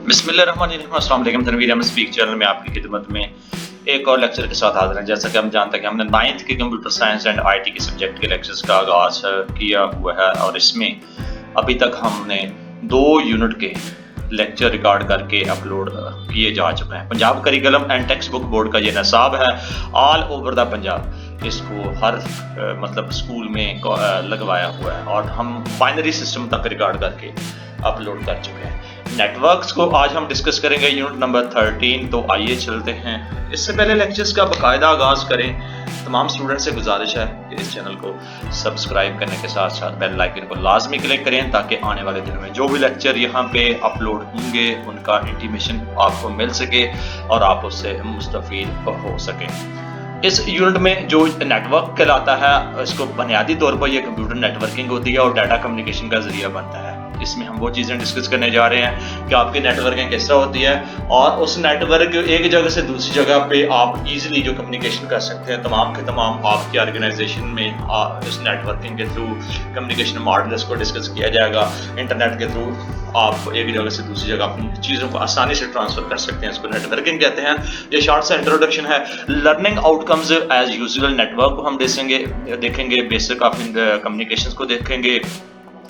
बिस्मिल्लाहिर्रहमानिर्रहीम। अस्सलाम वालेकुम। तनवीर अहमद स्पीक चैनल में आपकी खिदमत में एक और लेक्चर के साथ हाजिर हैं। जैसा कि हम जानते हैं कि हमने 9th के कंप्यूटर साइंस एंड आईटी के सब्जेक्ट के लेक्चर्स का आगाज़ किया हुआ है और इसमें अभी तक हमने 2 यूनिट के लेक्चर रिकॉर्ड करके अपलोड किए जा चुके हैं। Punjab curriculum and text book board का ये निसाब है ऑल ओवर द पंजाब। इसको हर मतलब स्कूल में लगवाया हुआ है और हम बाइनरी सिस्टम तक रिकॉर्ड करके अपलोड कर चुके हैं। नेटवर्क्स को आज हम डिस्कस करेंगे, यूनिट नंबर 13। तो आइए चलते हैं। इससे पहले लेक्चर्स का बाकायदा आगाज करें, तमाम स्टूडेंट से गुजारिश है कि इस चैनल को सब्सक्राइब करने के साथ साथ बेल आइकन को लाजमी क्लिक करें ताकि आने वाले दिनों में जो भी लेक्चर यहाँ पे अपलोड होंगे उनका इंटीमेशन आपको मिल सके और आप उससे मुस्तफीद हो सके। इस यूनिट में जो नेटवर्क कहलाता है, इसको बुनियादी तौर पर यह कंप्यूटर नेटवर्किंग होती है और डाटा कम्युनिकेशन का जरिया बनता है। इसमें हम वो चीज़ें डिस्कस करने जा रहे हैं कि आपकी नेटवर्किंग किस तरह होती है और उस नेटवर्क एक जगह से दूसरी जगह पे आप इजीली जो कम्युनिकेशन कर सकते हैं तमाम के तमाम आपकी ऑर्गेनाइजेशन में इस नेटवर्किंग के थ्रू कम्युनिकेशन मॉडल्स को डिस्कस किया जाएगा। इंटरनेट के थ्रू आप एक जगह से दूसरी जगह अपनी चीज़ों को आसानी से ट्रांसफर कर सकते हैं, इसको नेटवर्किंग कहते हैं। ये शॉर्ट सा इंट्रोडक्शन है। Learning outcomes as usual network को हम देखेंगे, बेसिक ऑफ कम्युनिकेशंस को देखेंगे,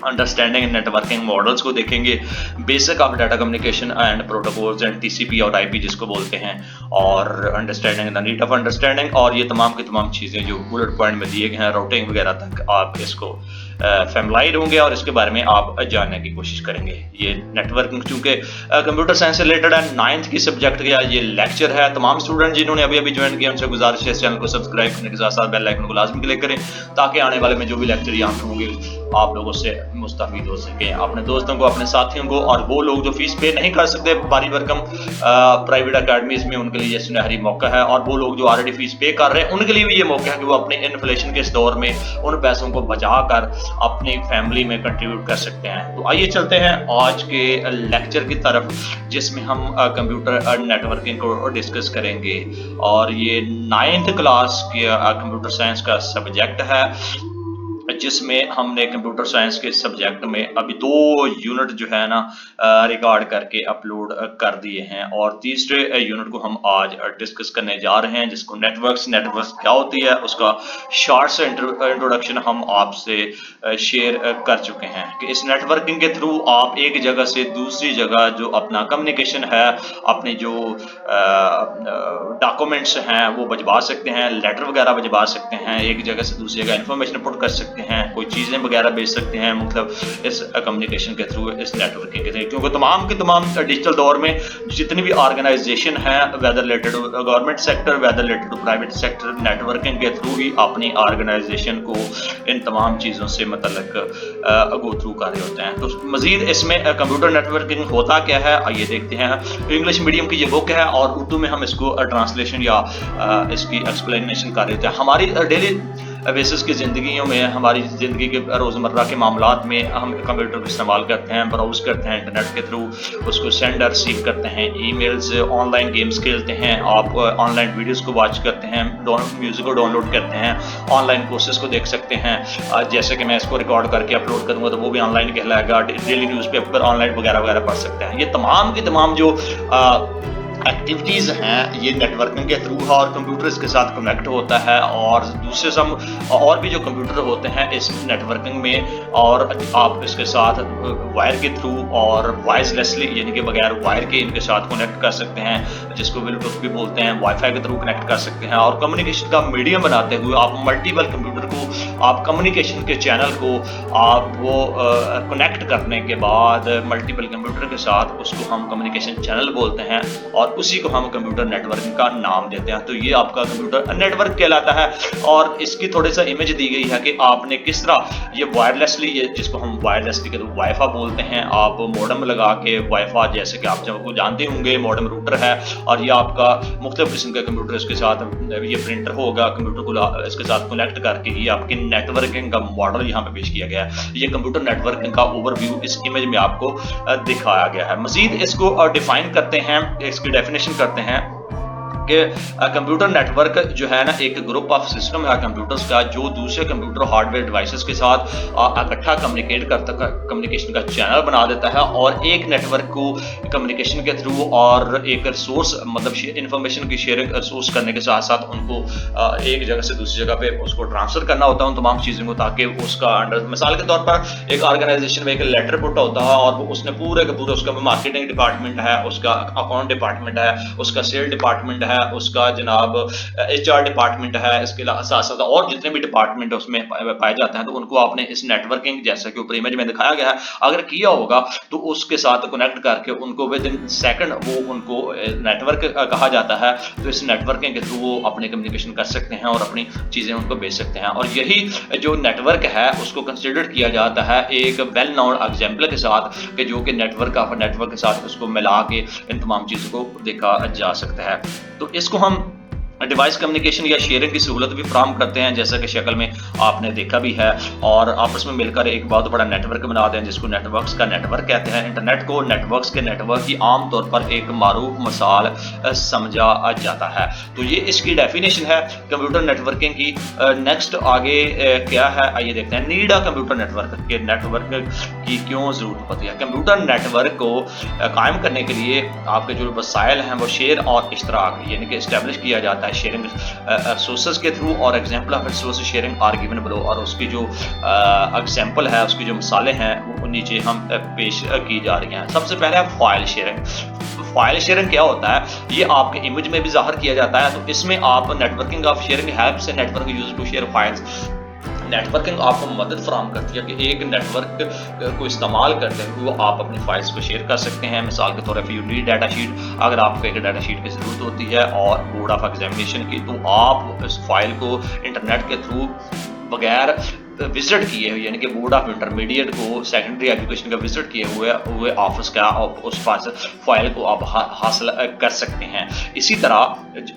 अंडरस्टैंडिंग नेटवर्किंग मॉडल्स को देखेंगे, basic of data communication and protocols and TCP और आईपी जिसको बोलते हैं, और understanding the need of understanding. और ये तमाम की तमाम चीज़ें जो बुलेट पॉइंट में दिए गए हैं राउटिंग वगैरह तक आप इसको फैमिलाइड होंगे और इसके बारे में आप जानने की कोशिश करेंगे। ये नेटवर्किंग चूंकि कंप्यूटर साइंस से रिलेटेड है, 9th की सब्जेक्ट का ये लेक्चर है। तमाम स्टूडेंट जिन्होंने अभी अभी ज्वाइन किया उनसे गुजारिश है इस चैनल को सब्सक्राइब करने के साथ साथ बेल आइकन को लाजमी क्लिक करें ताकि आने वाले में जो भी लेक्चर यहाँ पे होंगे आप लोगों से मुस्तफीद हो सके। अपने दोस्तों को, अपने साथियों को, और वो लोग जो फीस पे नहीं कर सकते बारी बरकम प्राइवेट अकेडमीज में, उनके लिए ये सुनहरी मौका है। और वो लोग जो ऑलरेडी फीस पे कर रहे हैं उनके लिए भी ये मौका है कि वो अपने इन्फ्लेशन के इस दौर में उन पैसों को बचा कर अपनी फैमिली में कंट्रीब्यूट कर सकते हैं। तो आइए चलते हैं आज के लेक्चर की तरफ जिसमें हम कंप्यूटर नेटवर्किंग को डिस्कस करेंगे और ये 9th क्लास के कंप्यूटर साइंस का सब्जेक्ट है जिसमें हमने कंप्यूटर साइंस के सब्जेक्ट में अभी 2 यूनिट जो है ना रिकॉर्ड करके अपलोड कर दिए हैं और तीसरे यूनिट को हम आज डिस्कस करने जा रहे हैं जिसको नेटवर्क्स क्या होती है उसका शॉर्ट से इंट्रोडक्शन हम आपसे शेयर कर चुके हैं कि इस नेटवर्किंग के थ्रू आप एक जगह से दूसरी जगह जो अपना कम्युनिकेशन है, अपने जो डॉक्यूमेंट्स हैं वो भिजवा सकते हैं, लेटर वगैरह भिजवा सकते हैं, एक जगह से दूसरी जगह इंफॉर्मेशन पुट कर सकते हैं, कोई चीज़ें वगैरह भेज सकते हैं, मतलब इस कम्युनिकेशन के थ्रू, इस नेटवर्किंग के थ्रू। क्योंकि तमाम के तमाम डिजिटल दौर में जितनी भी ऑर्गेनाइजेशन है, whether related to government sector, whether related to private sector, networking के थ्रू ही अपनी ऑर्गेनाइजेशन को इन तमाम चीज़ों से मतलब गो थ्रू कर रहे होते हैं। तो मजीद इसमें कंप्यूटर नेटवर्किंग होता क्या है आइए देखते हैं। इंग्लिश मीडियम की ये बुक है और उर्दू में हम इसको ट्रांसलेशन या इसकी एक्सप्लेनेशन कर रहे थे। हमारी डेली बेसिस की ज़िंदगियों में, हमारी ज़िंदगी के रोज़मर्रा के मामलात में हम कंप्यूटर को इस्तेमाल करते हैं, ब्राउज़ करते हैं इंटरनेट के थ्रू, उसको सेंड और रिसीव करते हैं, ईमेल्स, ऑनलाइन गेम्स खेलते हैं, आप ऑनलाइन वीडियोस को वॉच करते हैं, म्यूज़िक को डाउनलोड करते हैं, ऑनलाइन कोर्सेज को देख सकते हैं। जैसे कि मैं इसको रिकॉर्ड करके अपलोड करूँगा तो वो भी ऑनलाइन कहलाएगा। डेली न्यूज़पेपर ऑनलाइन वगैरह वगैरह पढ़ सकते हैं। ये तमाम के तमाम जो एक्टिविटीज़ हैं ये नेटवर्किंग के थ्रू है और कंप्यूटर इसके साथ कनेक्ट होता है और दूसरे सब और भी जो कंप्यूटर होते हैं इस नेटवर्किंग में, और आप इसके साथ वायर के थ्रू और वायरलेसली यानी कि बगैर वायर के इनके साथ कनेक्ट कर सकते हैं, जिसको ब्लूटूथ भी बोलते हैं, वाईफाई के थ्रू कनेक्ट कर सकते हैं। और कम्युनिकेशन का मीडियम बनाते हुए आप मल्टीपल कंप्यूटर को, आप कम्युनिकेशन के चैनल को आप वो कनेक्ट करने के बाद मल्टीपल कंप्यूटर के साथ उसको हम कम्युनिकेशन चैनल बोलते हैं और उसी को हम कंप्यूटर नेटवर्किंग का नाम देते हैं। तो ये आपका कंप्यूटर नेटवर्क कहलाता है और इसकी थोड़ी सा इमेज दी गई है कि आपने किस तरह ये वायरलेसली, जिसको हम वायरलेसली के वाईफाई बोलते हैं, आप मॉडेम लगा के वाईफाई, जैसे कि आप जब जानते होंगे मॉडेम रूटर है और ये आपका मुख्तलिफ किस्म का कंप्यूटर इसके साथ ये प्रिंटर होगा, कंप्यूटर को इसके साथ कनेक्ट करके ये आपकी नेटवर्किंग का मॉडल यहाँ पे पेश किया गया है। ये कंप्यूटर नेटवर्किंग का ओवरव्यू इस इमेज में आपको दिखाया गया है। मजीद इसको डिफाइन करते हैं, इसकी डेफिनेशन करते हैं کہ कंप्यूटर नेटवर्क जो है ना एक ग्रुप ऑफ सिस्टम है कंप्यूटर्स का जो दूसरे कंप्यूटर हार्डवेयर डिवाइसेस के साथ इकट्ठा कम्युनिकेशन का चैनल बना देता है और एक नेटवर्क को कम्युनिकेशन के थ्रू और एक रिसोर्स मतलब इंफॉर्मेशन की शेयरिंग रिसोर्स करने के साथ साथ उनको एक जगह से दूसरी जगह पे उसको ट्रांसफर करना होता है उन तमाम चीज़ों को, ताकि उसका अंडर मिसाल के तौर पर एक ऑर्गेनाइजेशन में एक लेटर पुट होता है और वो उसने पूरे के पूरे उसका मार्केटिंग डिपार्टमेंट है, उसका अकाउंट डिपार्टमेंट है, उसका सेल डिपार्टमेंट है, उसका जनाब HR डिपार्टमेंट है, इसके साथ साथ और जितने भी डिपार्टमेंट उसमें पाए जाते हैं, तो उनको आपने इस नेटवर्किंग जैसा कि ऊपर इमेज में दिखाया गया है अगर किया होगा तो उसके साथ कनेक्ट करके उनको विद इन सेकंड वो उनको नेटवर्क कहा जाता है। तो इस नेटवर्किंग के थ्रू वो अपने कम्युनिकेशन कर सकते हैं और अपनी चीज़ें उनको भेज सकते हैं। और यही जो नेटवर्क है उसको कंसिडर किया जाता है एक वेल नोन एग्जाम्पल के साथ कि जो कि नेटवर्क के साथ उसको मिला के इन तमाम चीज़ों को देखा जा सकता है। तो इसको हम डिवाइस कम्युनिकेशन या शेयरिंग की सहूलत भी फराहम करते हैं, जैसा कि शक्ल में आपने देखा भी है, और आपस में मिलकर एक बहुत बड़ा नेटवर्क बनाते हैं जिसको नेटवर्क्स का नेटवर्क कहते हैं। इंटरनेट को नेटवर्क्स के नेटवर्क की आम तौर पर एक मारूफ मिसाल समझा जाता है। तो ये इसकी डेफिनेशन है कंप्यूटर नेटवर्किंग की। नेक्स्ट आगे क्या है आइए देखते हैं। नीड अ कंप्यूटर नेटवर्क के नेटवर्क की क्यों ज़रूरत होती है। कंप्यूटर नेटवर्क को कायम करने के लिए आपके जो वसाइल हैं वो शेयर और इश्तराक यानी कि इस्टेब्लिश किया जाता है शेयरिंग सोर्सेज के थ्रू, और example of source sharing our given below, और उसकी जो एग्जांपल है उसकी जो मिसालें हैं वो नीचे हम पेश की जा रही हैं। सबसे पहले है फाइल शेयरिंग। फाइल शेयरिंग क्या होता है ये आपके इमेज में भी ज़ाहिर किया जाता है। तो इसमें आप नेटवर्किंग ऑफ शेयरिंग हेल्प से network use to share files. Networking आपको मदद फराहम करती है कि एक नेटवर्क को इस्तेमाल करते हुए आप अपनी फाइल्स को शेयर कर सकते हैं। मिसाल के तौर पर यू नीड डाटा शीट, अगर आपको एक डाटा शीट की ज़रूरत होती है और बोर्ड ऑफ एग्जामिनेशन की, तो आप इस फाइल को इंटरनेट के थ्रू बगैर विजिट किए हुए यानी कि बोर्ड ऑफ इंटरमीडिएट को सेकेंडरी एजुकेशन का विजिट किए हुए ऑफिस का उस फाइल को आप हासिल कर सकते हैं। इसी तरह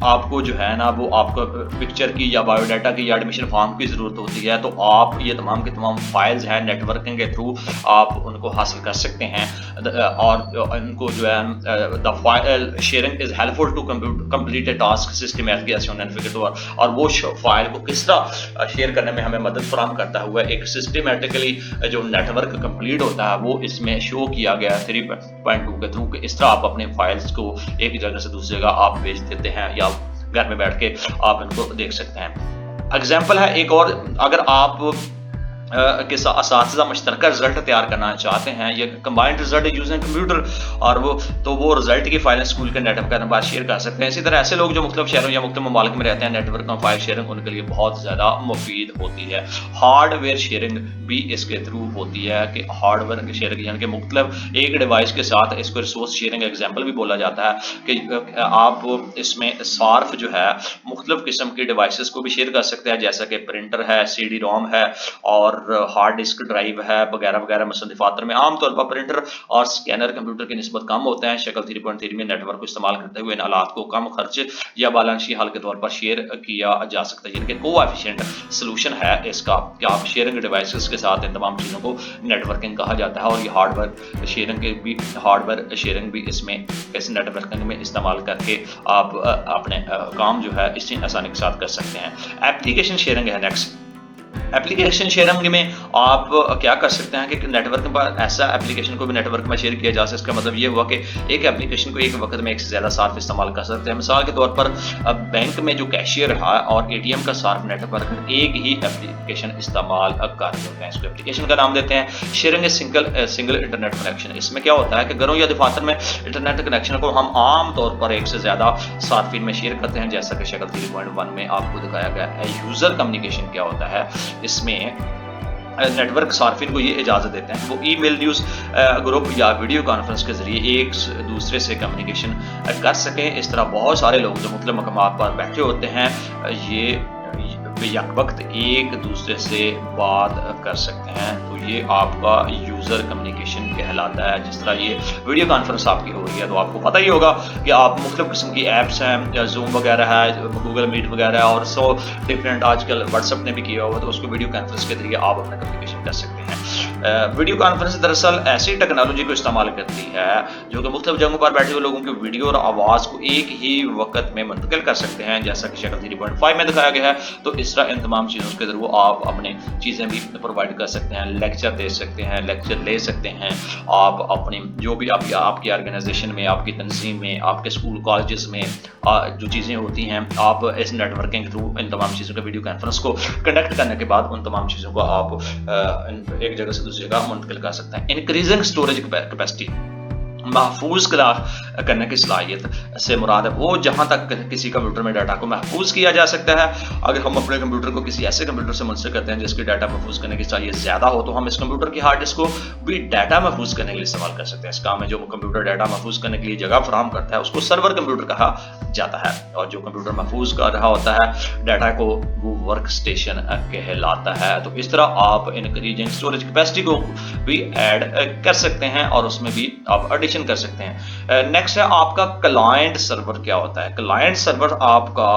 आपको जो है ना वो आपको पिक्चर की या बायोडाटा की या एडमिशन फॉर्म की ज़रूरत होती है, तो आप ये तमाम के तमाम फाइल्स हैं नेटवर्किंग के थ्रू आप उनको हासिल कर सकते हैं। और उनको जो है the file sharing is helpful to complete a task systematic, और वो फाइल को किस तरह शेयर करने में हमें मदद फराहम करता हुआ एक सिस्टमैटिकली जो नेटवर्क कंप्लीट होता है वो इसमें शो किया गया है 3.2 के थ्रू। इस तरह आप अपने फाइल्स को एक जगह से दूसरी जगह आप भेज देते हैं या घर में बैठ के आप इनको देख सकते हैं। एग्जाम्पल है एक और, अगर आप के साथ मुश्तरका रिजल्ट तैयार करना चाहते हैं, ये कंबाइंड रिजल्ट यूजिंग कंप्यूटर, और वो रिजल्ट की फाइलें स्कूल के नेटवर्क के बाद शेयर कर सकते हैं। इसी तरह ऐसे लोग जो मुख्तलिफ शहरों या मुख्तलिफ ममालिक में रहते हैं, नेटवर्क और फाइल शेयरिंग उनके लिए बहुत ज़्यादा मुफीद होती है। हार्डवेयर शेयरिंग भी इसके थ्रू होती है कि हार्डवेयर की शेयरिंग यानी कि मुख्तलिफ एक डिवाइस के साथ इसको रिसोर्स शेयरिंग एग्जाम्पल भी बोला जाता है कि आप इसमें सार्फ जो है मुख्तलिफ किस्म के डिवाइसेस को भी शेयर कर सकते हैं, जैसा कि प्रिंटर है, CD-ROM है और हार्ड डिस्क ड्राइव है वगैरह वगैरह। मसलन दफातर में आमतौर पर प्रिंटर और स्कैनर कंप्यूटर की निस्बत कम होते हैं। शक्ल 3.3 में नेटवर्क को इस्तेमाल करते हुए इन आलात को कम खर्च या बैलेंस हल के तौर पर शेयर किया जा सकता है, यानी कि कोएफिशिएंट सोल्यूशन है इसका कि आप शेयरिंग डिवाइसेस के साथ इन तमाम चीज़ों को नेटवर्किंग कहा जाता है। और ये हार्डवेयर शेयरिंग भी इसमें इस नेटवर्किंग में इस्तेमाल करके आप अपने काम जो है इसी आसानी के साथ कर सकते हैं। एप्लीकेशन शेयरिंग है नेक्स्ट। एप्लीकेशन शेयरिंग में आप क्या कर सकते हैं कि नेटवर्क पर ऐसा एप्लीकेशन को भी नेटवर्क में शेयर किया जा सकता है। इसका मतलब ये हुआ कि एक एप्लीकेशन को एक वक्त में एक से ज़्यादा सार्फ इस्तेमाल कर सकते हैं। मिसाल के तौर पर बैंक में जो कैशियर है और ATM का सार्फ नेटवर्क एक ही एप्लीकेशन इस्तेमाल कर सकते हैं। इसको एप्लीकेशन का नाम देते हैं शेयरिंग सिंगल इंटरनेट कनेक्शन। इसमें क्या होता है कि घरों या दफातर में इंटरनेट कनेक्शन को हम आम तौर पर एक से ज़्यादा सार्फिन में शेयर करते हैं, जैसा कि शक्ल 3.1 में आपको दिखाया गया है। यूज़र कम्युनिकेशन क्या होता है, इसमें नेटवर्क सार्फिन को ये इजाज़त देते हैं कि वो ईमेल, न्यूज़ ग्रुप या वीडियो कॉन्फ्रेंस के ज़रिए एक दूसरे से कम्युनिकेशन कर सकें। इस तरह बहुत सारे लोग जो मुख्तलिफ मकामात पर बैठे होते हैं ये यक वक्त एक दूसरे से बात कर सकते हैं। तो ये आपका यूज़र कम्युनिकेशन कहलाता है। जिस तरह ये वीडियो कॉन्फ्रेंस आपकी हो रही है तो आपको पता ही होगा कि आप मुख्तलिफ किस्म की ऐप्स हैं, जूम वगैरह है, गूगल मीट वगैरह और सो डिफरेंट, आजकल व्हाट्सएप ने भी किया हुआ, तो उसको वीडियो कॉन्फ्रेंस के जरिए आप अपना कम्युनिकेशन कर सकते हैं। वीडियो कॉन्फ्रेंस दरअसल ऐसी टेक्नोलॉजी को इस्तेमाल करती है जो कि मुख्तलिफ जगहों पर बैठे हुए लोगों की वीडियो और आवाज़ को एक ही वक्त में मुंतकिल कर सकते हैं, जैसा कि शक्ल 3.5 में दिखाया गया है। तो इस तरह इन तमाम चीज़ों के थ्रू आप अपनी चीज़ें भी प्रोवाइड कर सकते हैं, लेक्चर दे सकते हैं, लेक्चर ले सकते हैं। आप अपनी जो भी आपकी ऑर्गेनाइजेशन में, आपकी तंजीम में, आपके स्कूल कॉलेजेस में जो चीज़ें होती हैं, आप इस नेटवर्किंग के थ्रू इन तमाम चीज़ों के वीडियो कॉन्फ्रेंस को कंडक्ट करने के बाद उन तमाम चीज़ों को आप एक जगह से दूसरी जगह मुंतकिल कर सकते हैं। इंक्रीजिंग स्टोरेज कैपेसिटी, महफूज करने की सलाहियत से मुराद है वो जहाँ तक किसी कंप्यूटर में डाटा को महफूज किया जा सकता है। अगर हम अपने कंप्यूटर को किसी ऐसे कंप्यूटर से मुंसलिक करते हैं जिसकी डाटा महफूज करने की सलाहियत ज़्यादा हो, तो हम इस कंप्यूटर की हार्ड डिस्क को भी डाटा महफूज करने के लिए इस्तेमाल कर सकते हैं। इस काम में जो कंप्यूटर डाटा महफूज करने के लिए जगह फराहम करता है उसको सर्वर कंप्यूटर कहा जाता है, और जो कंप्यूटर महफूज कर रहा होता है डाटा को वो वर्क स्टेशन कहलाता है। तो इस तरह आप इंक्रीजिंग स्टोरेज कैपेसिटी को भी ऐड कर सकते हैं और उसमें भी आप एडिशन कर सकते हैं। नेक्स्ट है आपका क्लाइंट सर्वर। क्या होता है क्लाइंट सर्वर? आपका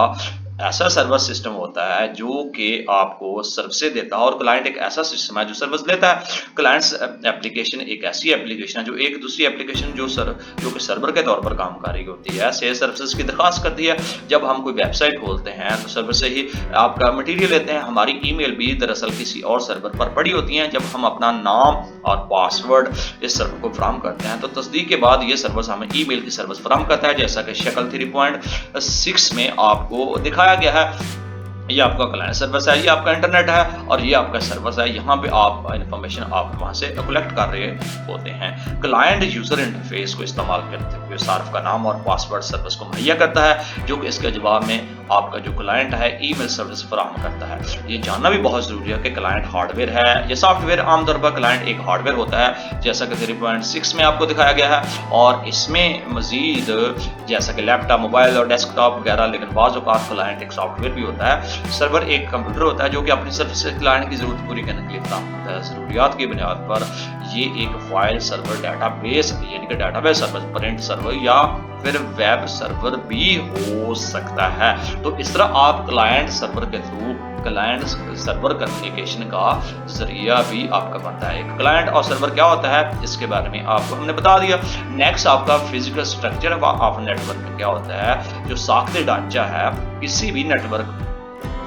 ऐसा सर्वर सिस्टम होता है जो कि आपको सर्विसेज देता है, और क्लाइंट एक ऐसा सिस्टम है जो सर्विस लेता है। क्लाइंट एप्लीकेशन एक ऐसी एप्लीकेशन है जो एक दूसरी एप्लीकेशन जो कि सर्वर के तौर पर काम कर रही होती है, से सर्विसेज की दरख्वास्त करती है। जब हम कोई वेबसाइट खोलते हैं तो सर्वर से ही आपका मटेरियल लेते हैं। हमारी ईमेल भी दरअसल किसी और सर्वर पर पड़ी होती हैं। जब हम अपना नाम और पासवर्ड इस सर्वर को फराहम करते हैं तो तस्दीक के बाद ये सर्विस हमें ईमेल की सर्विस फराहम करता है, जैसा कि शक्ल 3.6 में आपको दिखाया गया है। ये आपका क्लाइंट सर्विस है, ये आपका इंटरनेट है, और ये आपका सर्विस है। यहाँ पे आप इंफॉर्मेशन आप वहाँ से कलेक्ट कर रहे होते हैं। क्लाइंट यूजर इंटरफेस को इस्तेमाल करते हुए सार्फ का नाम और पासवर्ड सर्विस को मुहैया करता है, जो कि इसके जवाब में आपका जो क्लाइंट है ईमेल सर्विस फराहम करता है। ये जानना भी बहुत जरूरी है कि क्लाइंट हार्डवेयर है या सॉफ्टवेयर। आमतौर पर क्लाइंट एक हार्डवेयर होता है, जैसा कि 3.6 में आपको दिखाया गया है, और इसमें मजीद जैसा कि लैपटॉप, मोबाइल और डेस्कटॉप वगैरह, लेकिन बाज़ औक़ात क्लाइंट एक सॉफ्टवेयर भी होता है। सर्वर एक कंप्यूटर होता है जो कि अपनी सर्विस क्लाइंट की जरूरत पूरी करने के लिए काम करता है। जरूरियात की बुनियाद पर ये एक फाइल सर्वर, डाटाबेस यानी कि डाटाबेस सर्वर, प्रिंट सर्वर या फिर वेब सर्वर भी हो सकता है। तो इस तरह आप क्लाइंट सर्वर के थ्रू क्लाइंट सर्वर कम्युनिकेशन का जरिया भी आपका बनता है। एक क्लाइंट और सर्वर क्या होता है इसके बारे में आपको हमने बता दिया। नेक्स्ट आपका फिजिकल स्ट्रक्चर ऑफ नेटवर्क क्या होता है। जो साख्ती ढांचा है किसी भी नेटवर्क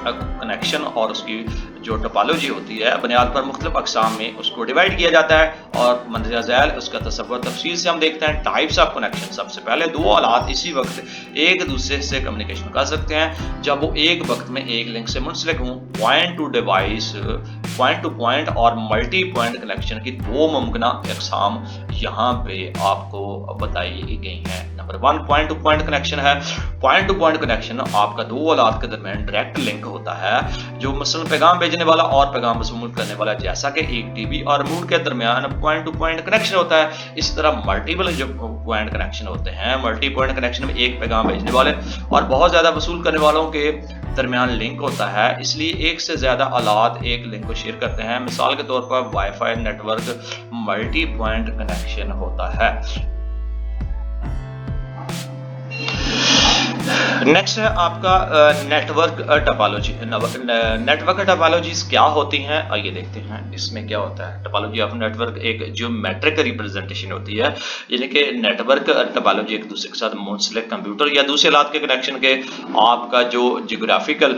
कनेक्शन और उसकी जो टोपोलॉजी होती है बुनियाद पर मुख्तलिफ अक़साम में उसको डिवाइड किया जाता है, और मंदरजा ज़ैल उसका तसव्वुर तफसील से हम देखते हैं। टाइप्स ऑफ कनेक्शन, सबसे पहले दो आलात इसी वक्त एक दूसरे से कम्युनिकेशन कर सकते हैं जब वो एक वक्त में एक लिंक से मुंसलिक हों। Point two device, point two point और मल्टी पॉइंट कनेक्शन की दो मुमकिना अक़साम यहाँ पे आपको बताई गई हैं। Number 1 point two point connection है। पॉइंट टू पॉइंट कनेक्शन आपका दो आलात के दरमियान डायरेक्ट लिंक होता है, जो मसलन पैगाम भेजने वाला और पैगाम वसूल करने वाला, जैसा कि एक टीवी और रिमोट के दरमियान पॉइंट टू पॉइंट कनेक्शन होता है। इस तरह मल्टीपल जो पॉइंट कनेक्शन होते हैं, मल्टी पॉइंट कनेक्शन में एक पैगाम भेजने वाले और बहुत ज्यादा वसूल करने वालों के दरमियान लिंक होता है, इसलिए एक से ज्यादा आलात एक लिंक को शेयर करते हैं। मिसाल के तौर पर wifi network multi point connection होता है। नेक्स्ट है आपका नेटवर्क टोपोलॉजी। नेटवर्क टोपोलॉजीज क्या होती हैं आइए देखते हैं। इसमें क्या होता है, टोपोलॉजी ऑफ नेटवर्क एक ज्योमेट्रिक रिप्रेजेंटेशन होती है, यानी कि नेटवर्क टोपोलॉजी एक दूसरे के साथ मुंसलिक कंप्यूटर या दूसरे आलात के कनेक्शन के आपका जो जियोग्राफिकल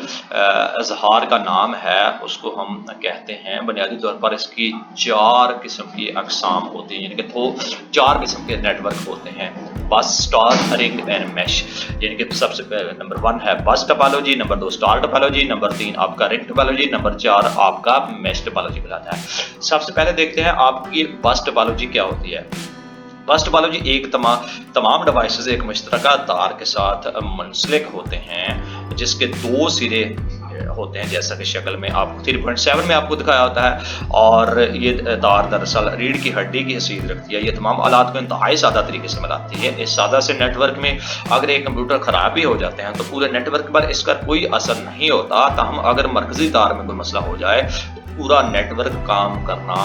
इजहार का नाम है उसको हम कहते हैं। बुनियादी तौर पर इसकी 4 किस्म की अकसाम होती हैं, यानी कि 4 किस्म के नेटवर्क होते हैं। बस, स्टार, रिंग एंड मैश, यानी कि सबसे नंबर 1 है बस topology, number 2 star topology, number 3 आपका रिंग टोपोलॉजी, नंबर 4 आपका मैश टोपोलॉजी कहलाता है। सबसे पहले देखते हैं आपकी बस टोपोलॉजी क्या होती है। बस टोपोलॉजी एक तमाम डिवाइसेस एक मुश्तरका तार के साथ मुंसलिक होते हैं जिसके 2 सिरे होते हैं, जैसा कि शक्ल में आपको 3.7 में आपको दिखाया होता है, और ये तार दरअसल रीढ़ की हड्डी की हैसियत रखती है। ये तमाम आलात को इंतहाई सादा तरीके से मिलाती है। इस सादा से नेटवर्क में अगर एक कंप्यूटर खराब भी हो जाते हैं तो पूरे नेटवर्क पर इसका कोई असर नहीं होता। ताहम अगर मरकजी तार में कोई मसला हो जाए तो पूरा नेटवर्क काम करना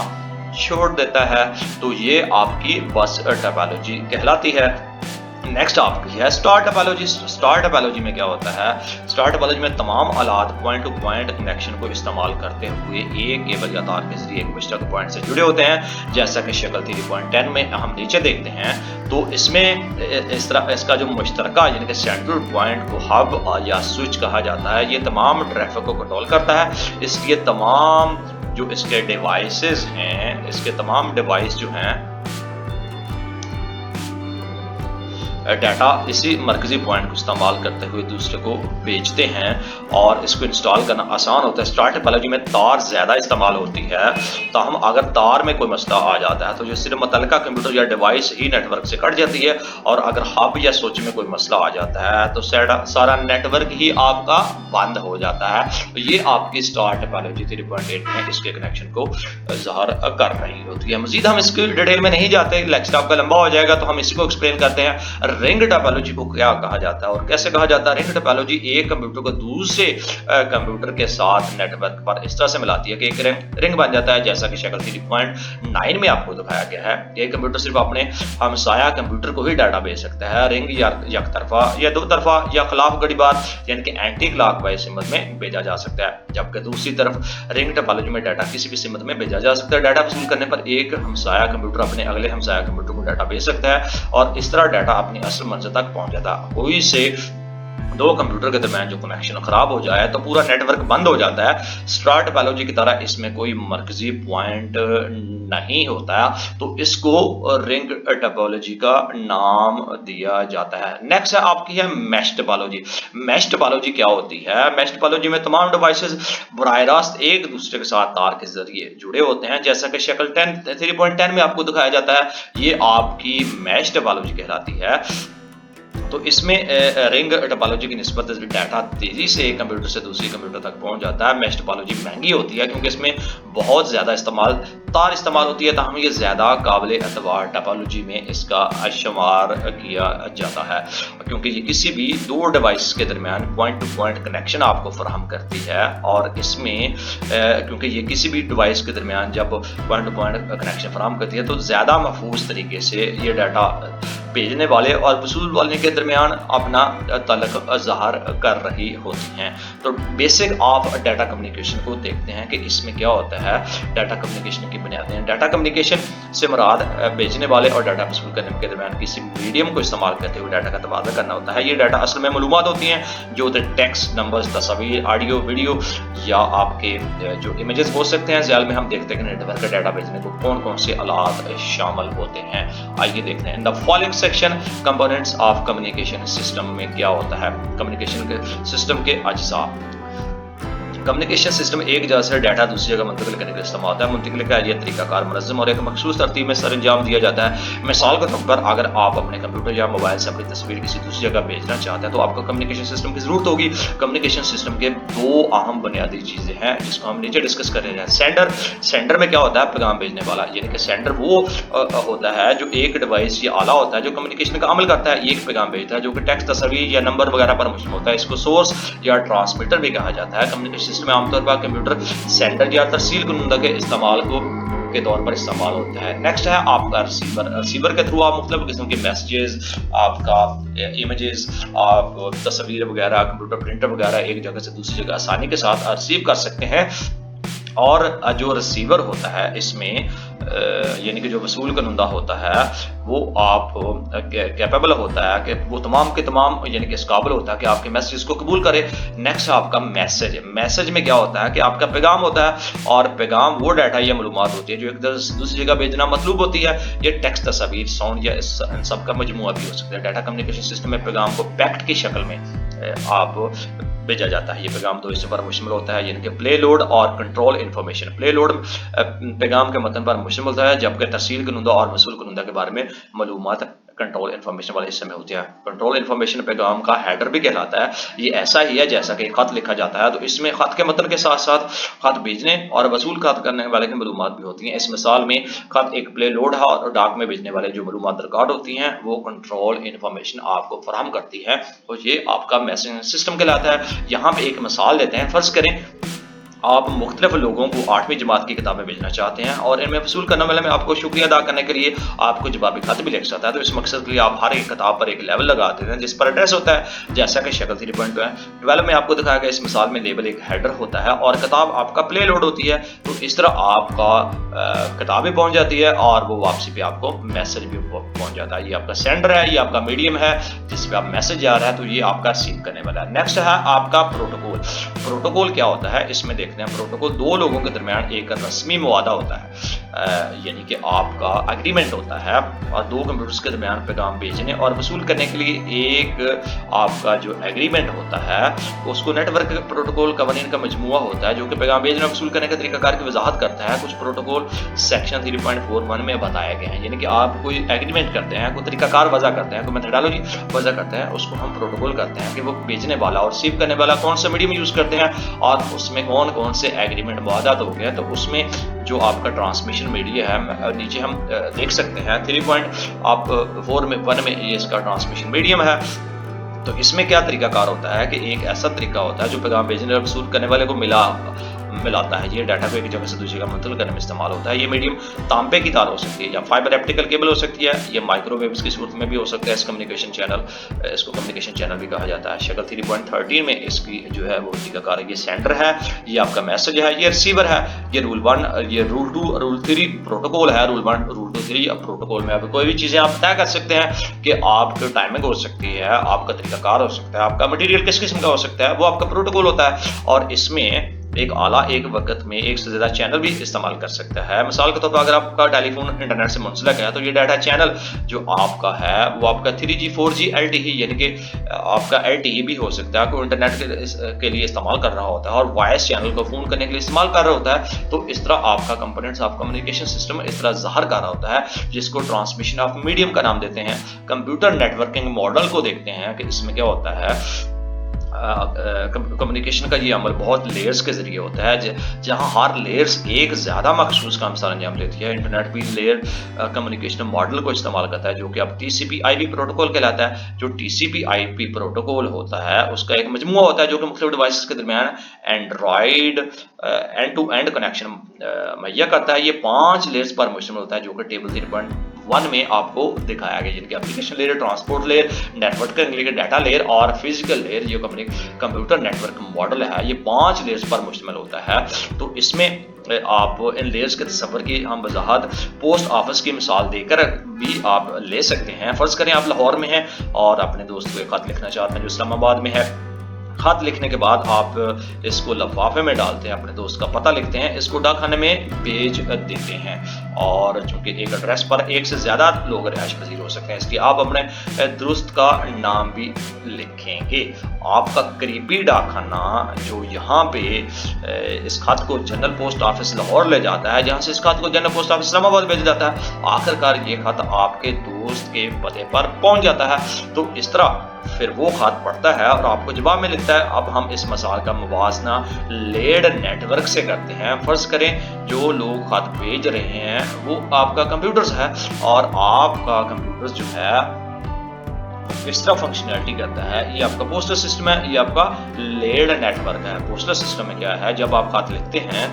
छोड़ देता है। तो ये आपकी बस टोपोलॉजी कहलाती है। نیکسٹ آپ کی ہے اسٹار ٹپالوجی. اسٹار ٹپالوجی میں کیا ہوتا ہے؟ اسٹار ٹپالوجی میں تمام آلات پوائنٹ ٹو پوائنٹ کنیکشن کو استعمال کرتے ہوئے ایک کیبل یا تار کے ذریعے ایک مشترکہ پوائنٹ سے جڑے ہوتے ہیں، جیسا کہ شکل 3.10 میں ہم نیچے دیکھتے ہیں. تو اس میں اس طرح اس کا جو مشترکہ یعنی کہ سینٹرل پوائنٹ کو ہب یا سوئچ کہا جاتا ہے. یہ تمام ٹریفک کو کنٹرول کرتا ہے، اس لیے تمام جو اس کے ڈیوائسز ہیں، اس کے تمام ڈیوائس جو ہیں ڈیٹا اسی مرکزی پوائنٹ کو استعمال کرتے ہوئے دوسرے کو بھیجتے ہیں اور اس کو انسٹال کرنا آسان ہوتا ہے. اسٹار ٹپالوجی میں تار زیادہ استعمال ہوتی ہے، تاہم اگر تار میں کوئی مسئلہ آ جاتا ہے تو جو صرف متعلقہ کمپیوٹر یا ڈیوائس ہی نیٹ ورک سے کٹ جاتی ہے، اور اگر ہب یا سوئچ میں کوئی مسئلہ آ جاتا ہے تو سارا نیٹ ورک ہی آپ کا بند ہو جاتا ہے. تو یہ آپ کی اسٹار ٹپالوجی 3.8 میں اس کے کنیکشن کو ظاہر کر رہی ہوتی ہے. مزید ہم اس کی ڈیٹیل میں نہیں جاتے، لیکچر آپ کا لمبا ہو جائے گا، تو ہم اسی کو ایکسپلین کرتے ہیں. رنگ ٹپالوجی کو کیا کہا جاتا ہے اور کیسے کہا جاتا ہے؟ رنگ ٹپالوجی ایک کمپیوٹر کو دوسرے کمپیوٹر کے ساتھ نیٹ ورک پر اس طرح سے ملاتی ہے کہ ایک رنگ بن جاتا ہے، جیسا کہ شکل 3.9 میں آپ کو دکھایا گیا ہے. یہ کمپیوٹر صرف اپنے ہمسایہ کمپیوٹر کو ہی ڈاٹا بھیج سکتا ہے. رنگ یا یک طرفہ یا دو طرفہ یا خلاف گڑی بار یعنی کہ اینٹی کلاک وائز سمت میں بھیجا جا سکتا ہے، جبکہ دوسری طرف رنگ ٹپالوجی میں ڈاٹا کسی بھی سمت میں بھیجا جا سکتا ہے. ڈاٹا وصول کرنے پر ایک ہمسایہ کمپیوٹر اپنے اگلے ہمسایہ کمپیوٹر کو ڈاٹا بھیج سکتا ہے اور اس طرح ڈاٹا اپنی اصل منزل تک پہنچ جاتا ہے. کوئی سے دو کمپیوٹر کے درمیان جو کنیکشن خراب ہو جائے تو پورا نیٹ ورک بند ہو جاتا ہے. اسٹار ٹپالوجی کی طرح اس میں کوئی مرکزی پوائنٹ نہیں ہوتا ہے، تو اس کو رنگ ٹپالوجی کا نام دیا جاتا ہے. نیکسٹ ہے آپ کی ہے میش ٹپالوجی. میش ٹپالوجی کیا ہوتی ہے؟ میش ٹپالوجی میں تمام ڈیوائسز براہ راست ایک دوسرے کے ساتھ تار کے ذریعے جڑے ہوتے ہیں، جیسا کہ شکل 3.10 میں آپ کو دکھایا جاتا ہے. یہ آپ کی میش ٹپالوجی کہلاتی ہے. تو اس میں رنگ ٹپالوجی کی نسبت ڈیٹا تیزی سے ایک کمپیوٹر سے دوسری کمپیوٹر تک پہنچ جاتا ہے. میش ٹپالوجی مہنگی ہوتی ہے کیونکہ اس میں بہت زیادہ تار استعمال ہوتی ہے، تاہم یہ زیادہ قابل اعتبار ٹپالوجی میں اس کا شمار کیا جاتا ہے کیونکہ یہ کسی بھی دو ڈیوائس کے درمیان پوائنٹ ٹو پوائنٹ کنیکشن آپ کو فراہم کرتی ہے. اور اس میں کیونکہ یہ کسی بھی ڈیوائس کے درمیان جب پوائنٹ ٹو پوائنٹ کنیکشن فراہم کرتی ہے تو زیادہ محفوظ طریقے سے یہ ڈیٹا بھیجنے والے اور وصول والے کے درمیان اپنا تعلق ظاہر کر رہی ہوتی ہیں. تو بیسک آف ڈیٹا کمیونیکیشن کو دیکھتے ہیں کہ اس میں کیا ہوتا ہے. ڈیٹا کمیونیکیشن کی بنیادیں. ڈیٹا کمیونیکیشن سے مراد بھیجنے والے اور ڈیٹا وصول کرنے کے درمیان کسی میڈیم کو استعمال کرتے ہوئے ڈیٹا کا تبادلہ کرنا ہوتا ہے. یہ ڈیٹا اصل میں معلومات ہوتی ہیں جو ٹیکسٹ، نمبرز، تصاویر، آڈیو، ویڈیو یا آپ کے جو امیجز ہو سکتے ہیں. ذیل میں ہم دیکھتے ہیں کہ نیٹ ورک کا ڈیٹا بھیجنے کو کون کون سے آلات شامل ہوتے ہیں. آئیے دیکھتے ہیں. The following section components of communication system میں کیا ہوتا ہے. کمیونیکیشن کے سسٹم کے اجزاء. کمیونیکیشن سسٹم ایک جگہ سے ڈیٹا دوسری جگہ منتقل کرنے کے لیے استعمال ہوتا ہے. منتقلی کا یہ طریقہ کار منظم اور ایک مخصوص ترتیب میں سر انجام دیا جاتا ہے. مثال کے طور پر اگر آپ اپنے کمپیوٹر یا موبائل سے اپنی تصویر کسی دوسری جگہ بھیجنا چاہتے ہیں تو آپ کو کمیونیکیشن سسٹم کی ضرورت ہوگی. کمیونیکیشن سسٹم کے دو اہم بنیادی چیزیں ہیں جس کو ہم نیچے ڈسکس کر رہے ہیں. سینڈر میں کیا ہوتا ہے؟ پیغام بھیجنے والا. یعنی کہ سینڈر وہ ہوتا ہے جو ایک ڈیوائس یا آلہ ہوتا ہے جو کمیونیکیشن کا عمل کرتا ہے. ایک پیغام بھیجتا ہے جو کہ ٹیکسٹ، تصویر یا نمبر وغیرہ پر مشتمل ہوتا ہے. اس کو سورس یا ٹرانسمیٹر بھی کہا جاتا ہے. کمیونیکیشن سسٹم میں عام طور پر کمپیوٹر سینڈر یا ترسیل کنندہ کے استعمال کے طور پر استعمال ہوتا ہے. نیکسٹ ہے آپ کا ریسیور. ریسیور کے تھرو آپ مختلف قسم کے میسیجز، آپ کا امیجز، آپ تصویر وغیرہ، کمپیوٹر پرنٹر وغیرہ ایک جگہ سے دوسری جگہ آسانی کے ساتھ ریسیو کر سکتے ہیں. اور جو ریسیور ہوتا ہے اس میں یعنی کہ جو وصول کنندہ ہوتا ہے وہ آپ کیپیبل ہوتا ہے کہ وہ تمام کے تمام یعنی کہ اس قابل ہوتا ہے کہ آپ کے میسیج کو قبول کرے. نیکسٹ آپ کا میسیج. میسیج میں کیا ہوتا ہے کہ آپ کا پیغام ہوتا ہے اور پیغام وہ ڈیٹا یا معلومات ہوتی ہے جو ایک دوسری جگہ بھیجنا مطلوب ہوتی ہے. یہ ٹیکسٹ، تصاویر، ساؤنڈ یا ان سب کا مجموعہ بھی ہو سکتا ہے. ڈیٹا کمیونیکیشن سسٹم میں پیغام کو پیکٹ کی شکل میں آپ بھیجا جاتا ہے. یہ پیغام دو حصوں پر مشتمل ہوتا ہے یعنی کہ پلے لوڈ اور کنٹرول انفارمیشن. پلے لوڈ پیغام کے متن پر مشتمل ہوتا ہے جبکہ ترسیل کنندہ اور وصول کنندہ کے بارے میں معلومات کنٹرول انفارمیشن والے حصے میں ہوتی ہے. کنٹرول انفارمیشن پیغام کا ہیڈر بھی کہلاتا ہے. یہ ایسا ہی ہے جیسا کہ خط لکھا جاتا ہے تو اس میں خط کے متن کے ساتھ ساتھ خط بھیجنے اور وصول خط کرنے والے کی معلومات بھی ہوتی ہیں. اس مثال میں خط ایک پلے لوڈ ہے اور ڈاک میں بھیجنے والے جو معلومات ریکارڈ ہوتی ہیں وہ کنٹرول انفارمیشن آپ کو فراہم کرتی ہے. تو یہ آپ کا میسیجنگ سسٹم کہلاتا ہے. یہاں پہ ایک مثال دیتے ہیں. فرض کریں आप मुख्तलिफ लोगों को 8वीं जमात की किताबें भेजना चाहते हैं और इनमें वसूल करने वाले में आपको शुक्रिया अदा करने के लिए आपको जवाबी खत भी लिख सकता है। तो इस मकसद के लिए आप हर एक किताब पर एक लेवल लगा देते हैं जिस पर एड्रेस होता है, जैसा कि शक्ल 3.12 में आपको दिखाया गया। इस मिसाल में लेबल एक हेडर होता है और किताब आपका प्ले लोड होती है। तो इस तरह आपका किताब भी पहुंच जाती है और वो वापसी पे आपको मैसेज भी पहुंच जाता है। ये आपका सेंडर है, ये आपका मीडियम है जिस पे आप मैसेज आ रहा है, तो ये आपका रिसीव करने वाला है। नेक्स्ट है आपका प्रोटोकॉल। प्रोटोकॉल क्या होता है, इसमें देखते हैं। प्रोटोकॉल दो लोगों के दरमियान एक रस्मी मुआदा होता है, यानी कि आपका एग्रीमेंट होता है और दो कंप्यूटर्स के दरमियान पैगाम भेजने और वसूल करने के लिए एक आपका जो एग्रीमेंट होता है उसको नेटवर्क प्रोटोकॉल कवानीन का मजमूआ होता है जो कि पैगाम भेजने और वसूल करने के तरीकाकार की वजाहत करता है। कुछ प्रोटोकॉल सेक्शन 3.41 में बताए गए हैं, यानी कि आप कोई एग्रीमेंट करते हैं, कोई तरीकाकार वजह करते हैं, कोई मेथोडोलॉजी वजह करते हैं, उसको हम प्रोटोकॉल करते हैं कि वो भेजने वाला और रिसीव करने वाला कौन सा मीडियम यूज करते हैं और उसमें कौन कौन से एग्रीमेंट मुआहदात हो गए। तो उसमें जो आपका ट्रांसमिशन मीडिया है, नीचे हम देख सकते हैं 3.41 में ये इसका ट्रांसमिशन मीडियम है। तो इसमें क्या तरीकाकार होता है कि एक ऐसा तरीका होता है जो पैगाम भेजने और वसूल करने वाले को मिलाता है। ये डाटा को एक जगह से दूसरी जगह मुंतकिल करने में इस्तेमाल होता है। ये मीडियम तांबे की तार हो सकती है या फाइबर ऑप्टिकल केबल हो सकती है, ये माइक्रोवेव्स की सूरत में भी हो सकता है। इस कम्युनिकेशन चैनल, इसको कम्युनिकेशन चैनल भी कहा जाता है। शक्ल 3.13 में इसकी जो है वो तरीकाकार है। ये सेंडर है, ये आपका मैसेज है, ये रिसीवर है, ये रूल 1, ये रूल 2, रूल 3 प्रोटोकॉल है। रूल 1, रूल 2, 3 प्रोटोकॉल में आप कोई भी चीजें आप तय कर सकते हैं कि आपकी टाइमिंग हो सकती है, आपका तरीकाकार हो सकता है, आपका मटेरियल किस किस्म का हो सकता है, वो आपका प्रोटोकॉल होता है। और इसमें एक आला एक वक्त में एक से ज्यादा चैनल भी इस्तेमाल कर सकता है। मिसाल के तौर पर अगर आपका टेलीफोन इंटरनेट से मुंसलिक है तो ये डाटा चैनल जो आपका है वो आपका 3G 4G LTE यानी कि आपका LTE भी हो सकता है, कोई इंटरनेट के लिए इस्तेमाल कर रहा होता है और वॉइस चैनल को फोन करने के लिए इस्तेमाल कर रहा होता है। तो इस तरह आपका कंपोनेंट्स ऑफ कम्युनिकेशन सिस्टम इस तरह ज़ाहिर कर रहा होता है जिसको ट्रांसमिशन ऑफ मीडियम का नाम देते हैं। कंप्यूटर नेटवर्किंग मॉडल को देखते हैं कि इसमें क्या होता है। कम्युनिकेशन का ये अमल बहुत लेयर्स के जरिए होता है, जहां हर लेयर्स एक ज्यादा मखसूस काम सर अंजाम लेती है। इंटरनेट भी लेयर कम्युनिकेशन मॉडल को इस्तेमाल करता है जो कि अब TCP/IP प्रोटोकॉल कहलाता है। जो TCP/IP प्रोटोकॉल होता है उसका एक मजमूआ होता है जो कि मुख्तलिफ डिवाइसेस के दरमियान Android and to end connection मुहैया करता है। ये 5 लेयर्स पर मुश्तमिल होता है जो कि टेबल 3.1 में आपको दिखाया गया, जिनकी application layer, transport layer, network के डाटा लेयर और फिजिकल लेयर जो कंप्यूटर नेटवर्क मॉडल है, ये 5 लेयर्स पर मुश्तमिल होता है। तो इसमें आप इन लेयर्स के तस्वर की हम वजाहत पोस्ट ऑफिस की मिसाल देकर भी आप ले सकते हैं। फर्ज करें आप लाहौर में हैं और अपने दोस्त को एक खत लिखना चाहते हैं जो इस्लामाबाद में है। खत लिखने के बाद आप इसको लिफाफे में डालते हैं, अपने दोस्त का पता लिखते हैं, इसको डाकखाने में भेज देते हैं। और चूंकि एक एड्रेस पर एक से ज्यादा लोग रिहाइश पजीर हो सकते हैं इसलिए आप अपने दोस्त का नाम भी लिखेंगे। आपका करीबी डाकखाना जो यहाँ पे इस खत को जनरल पोस्ट ऑफिस लाहौर ले जाता है, जहाँ से इस खत को जनरल पोस्ट ऑफिस इस्लामाबाद भेजा जाता है, आखिरकार ये खत आपके दोस्त के पते पर पहुंच जाता है। तो इस तरह फिर वो खत पढ़ता है और आपको जवाब में लिखता है। अब हम इस मसाल का मुवाजना लेड नेटवर्क से करते हैं। फर्ज करें जो लोग खत भेज रहे हैं वो आपका कंप्यूटर्स है और आपका कंप्यूटर्स जो है इस तरह फंक्शनैलिटी करता है। ये आपका पोस्टल सिस्टम है, ये आपका लेड नेटवर्क है। पोस्टल सिस्टम में क्या है, जब आप खत लिखते हैं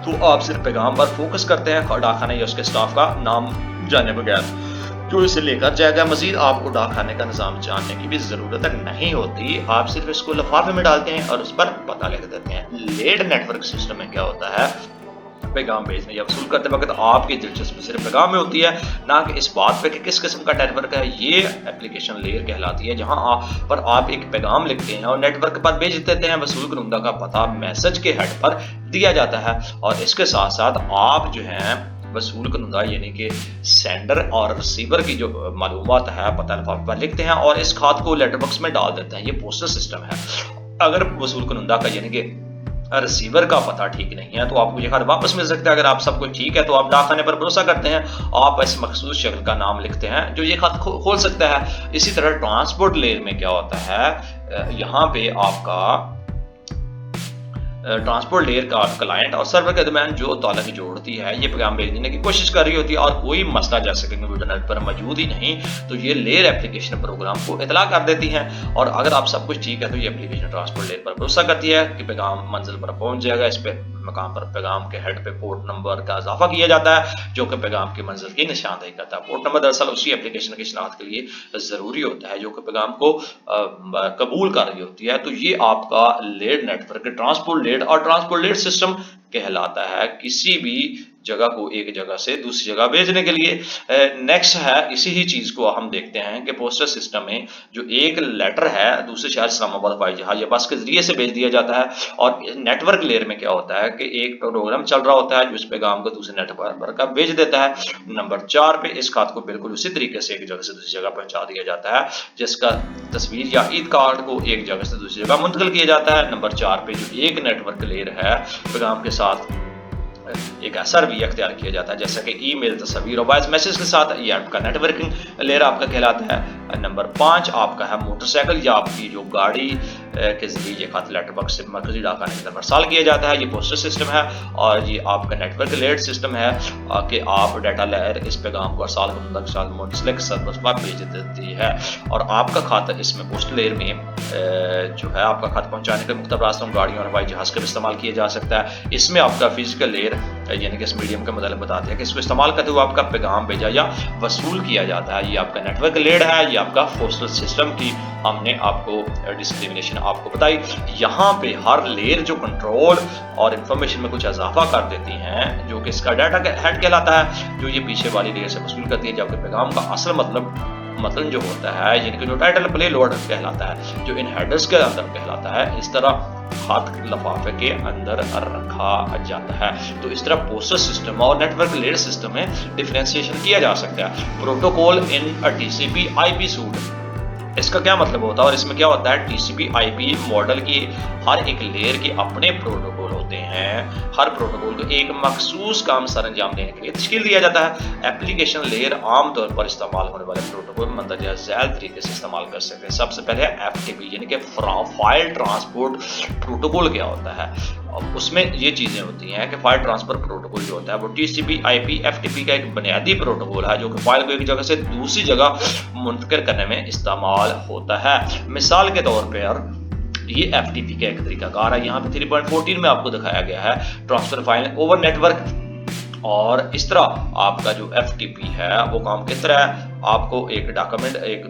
तो आप सिर्फ पैगाम पर फोकस करते हैं, डाकखाने या उसके स्टाफ का नाम जाने बगैर जो इसे लेकर जाएगा। मजीद आपको डाकखाने का निजाम जानने की भी जरूरत नहीं होती, आप सिर्फ इसको लिफाफे में डालते हैं और उस पर पता लिख देते हैं। लेड नेटवर्क सिस्टम में क्या होता है, पैगाम भेजने या वसूल करते वक्त आपकी दिलचस्पी सिर्फ पैगाम में होती है, ना कि इस बात पे कि किस किस्म का नेटवर्क है। ये एप्लीकेशन लेयर कहलाती है जहां पर आप एक पैगाम लिखते हैं और नेटवर्क पर भेज देते हैं। वसूल कुनिंदा का पता मैसेज के हेड पर दिया जाता है और इसके साथ साथ आप जो है वसूल कुनिंदा यानी कि सेंडर और रिसीवर की जो मालूमात है पता लिफाफे पर लिखते हैं और इस खात को लेटर बॉक्स में डाल देते हैं। ये पोस्टल सिस्टम है। अगर वसूल कुनिंदा का यानी कि रिसीवर का पता ठीक नहीं है तो आपको ये खत वापस मिल सकता है। अगर आप सब कुछ ठीक है तो आप डाकखाने पर भरोसा करते हैं, आप इस मखसूस शक्ल का नाम लिखते हैं जो ये खत खोल सकता है। इसी तरह ट्रांसपोर्ट लेयर में क्या होता है, यहाँ पे आपका ट्रांसपोर्ट लेयर का क्लाइंट और सर्वर के दरमियान जो ताल्लुक जोड़ती है, ये पैगाम भेजने की कोशिश कर रही होती है और कोई मसला जैसे कि कंप्यूटर नेट पर मौजूद ही नहीं, तो ये लेयर एप्लीकेशन प्रोग्राम को इतला कर देती है। और अगर आप सब कुछ ठीक है तो ये एप्लीकेशन ट्रांसपोर्ट लेयर पर भरोसा करती है कि पैगाम मंजिल पर पहुंच जाएगा। इस पे मकाम पर पैगाम के हेड पे पोर्ट नंबर का इजाफा किया जाता है जो कि पैगाम की मंजिल की निशानदेही करता है। पोर्ट नंबर दरअसल उसी एप्लीकेशन की शनाख्त के लिए जरूरी होता है जो कि पैगाम को कबूल कर रही होती है। तो ये आपका लेयर नेटवर्क ट्रांसपोर्ट लेयर और ट्रांसपोर्ट लेयर सिस्टम कहलाता है किसी भी जगह को एक जगह से दूसरी जगह भेजने के लिए। नेक्स्ट है, इसी ही चीज को हम देखते हैं कि पोस्टल सिस्टम में जो एक लेटर है दूसरे शहर इस्लामाबाद हवाई जहाज या बस के जरिए से भेज दिया जाता है। और नेटवर्क लेयर में क्या होता है कि एक प्रोग्राम चल रहा होता है जो इस पैगाम को दूसरे नेटवर्क पर भेज देता है। नंबर 4 पे इस खात को बिल्कुल उसी तरीके से एक जगह से दूसरी जगह पहुंचा दिया जाता है जिसका तस्वीर या ईद कार्ड को एक जगह से दूसरी जगह मुंतकिल किया जाता है। नंबर 4 पे जो एक नेटवर्क लेयर है पैगाम के साथ एक ऐसा रवैया अख्तियार किया जाता है जैसा कि ईमेल, तस्वीर और वॉइस मैसेज के साथ, ये आपका नेटवर्किंग लेयर आपका कहलाता है। नंबर 5 आपका है मोटरसाइकिल या आपकी जो गाड़ी के जरिए ये खत लेटरबॉक्स से मरकजी डाक खाने की तरफ अरसाल किया जाता है। ये पोस्टल सिस्टम है और ये आपका नेटवर्क लेयर सिस्टम है कि आप डाटा लेयर इस पैगाम को अरसाल मुंसलिक सर्वर पर भेज देती है। और आपका खत इसमें पोस्टल लेयर में जो है आपका खत पहुंचाने के मुख्तलिफ रास्तों, गाड़ियों और हवाई जहाज का इस्तेमाल किया जा सकता है। इसमें आपका फिजिकल लेयर यानी कि इस मीडियम का मतलब बताते हैं कि इसको इस्तेमाल करते हुए आपका पैगाम भेजा या वसूल किया जाता है। ये आपका नेटवर्क लेयर है, ये आपका पोस्टल सिस्टम की हमने आपको डिस्क्रिमिनेशन आपको बताई। यहाँ पे हर लेयर जो कंट्रोल और इंफॉर्मेशन में कुछ इजाफा कर देती हैं जो कि इसका डाटा हेड कहलाता है जो ये पीछे वाली लेयर से वसूल करती है, जबकि पैगाम का असल मतलब जो होता है यानी कि जो टाइटल प्ले लोड कहलाता है जो इन हेडर्स के अंदर कहलाता है, इस तरह हाथ लिफाफे के अंदर रखा जाता है। तो इस तरह पोस्टल सिस्टम और नेटवर्क लेयर सिस्टम में डिफरेंशिएशन किया जा सकता है। प्रोटोकॉल इन टीसीपी आईपी सूट, इसका क्या मतलब होता है और इसमें क्या होता है? टीसीपी आईपी मॉडल की हर एक लेयर के अपने प्रोटोकॉल होते हैं। हर प्रोटोकॉल को एक मखसूस काम सर अंजाम देने के लिए तश्कील दिया जाता है। एप्लीकेशन लेयर आमतौर पर इस्तेमाल होने वाले प्रोटोकॉल मंदरजा झैल तरीके से इस्तेमाल कर सकते हैं। सबसे पहले एफटीपी यानी कि फाइल ट्रांसपोर्ट प्रोटोकॉल क्या होता है, उसमें ये चीजें होती हैं कि फाइल ट्रांसफर प्रोटोकॉल जो होता है वो टीसीपी आईपी एफटीपी का एक बुनियादी प्रोटोकॉल है जो कि फाइल को एक जगह से दूसरी जगह मुंतकिल करने में इस्तेमाल होता है। मिसाल के तौर पर ये एफटीपी का एक तरीकाकार है। यहाँ पे 3.14 में आपको दिखाया गया है ट्रांसफर फाइल ओवर नेटवर्क। और इस तरह आपका जो एफटीपी है वो काम किस तरह है, आपको एक डॉक्यूमेंट एक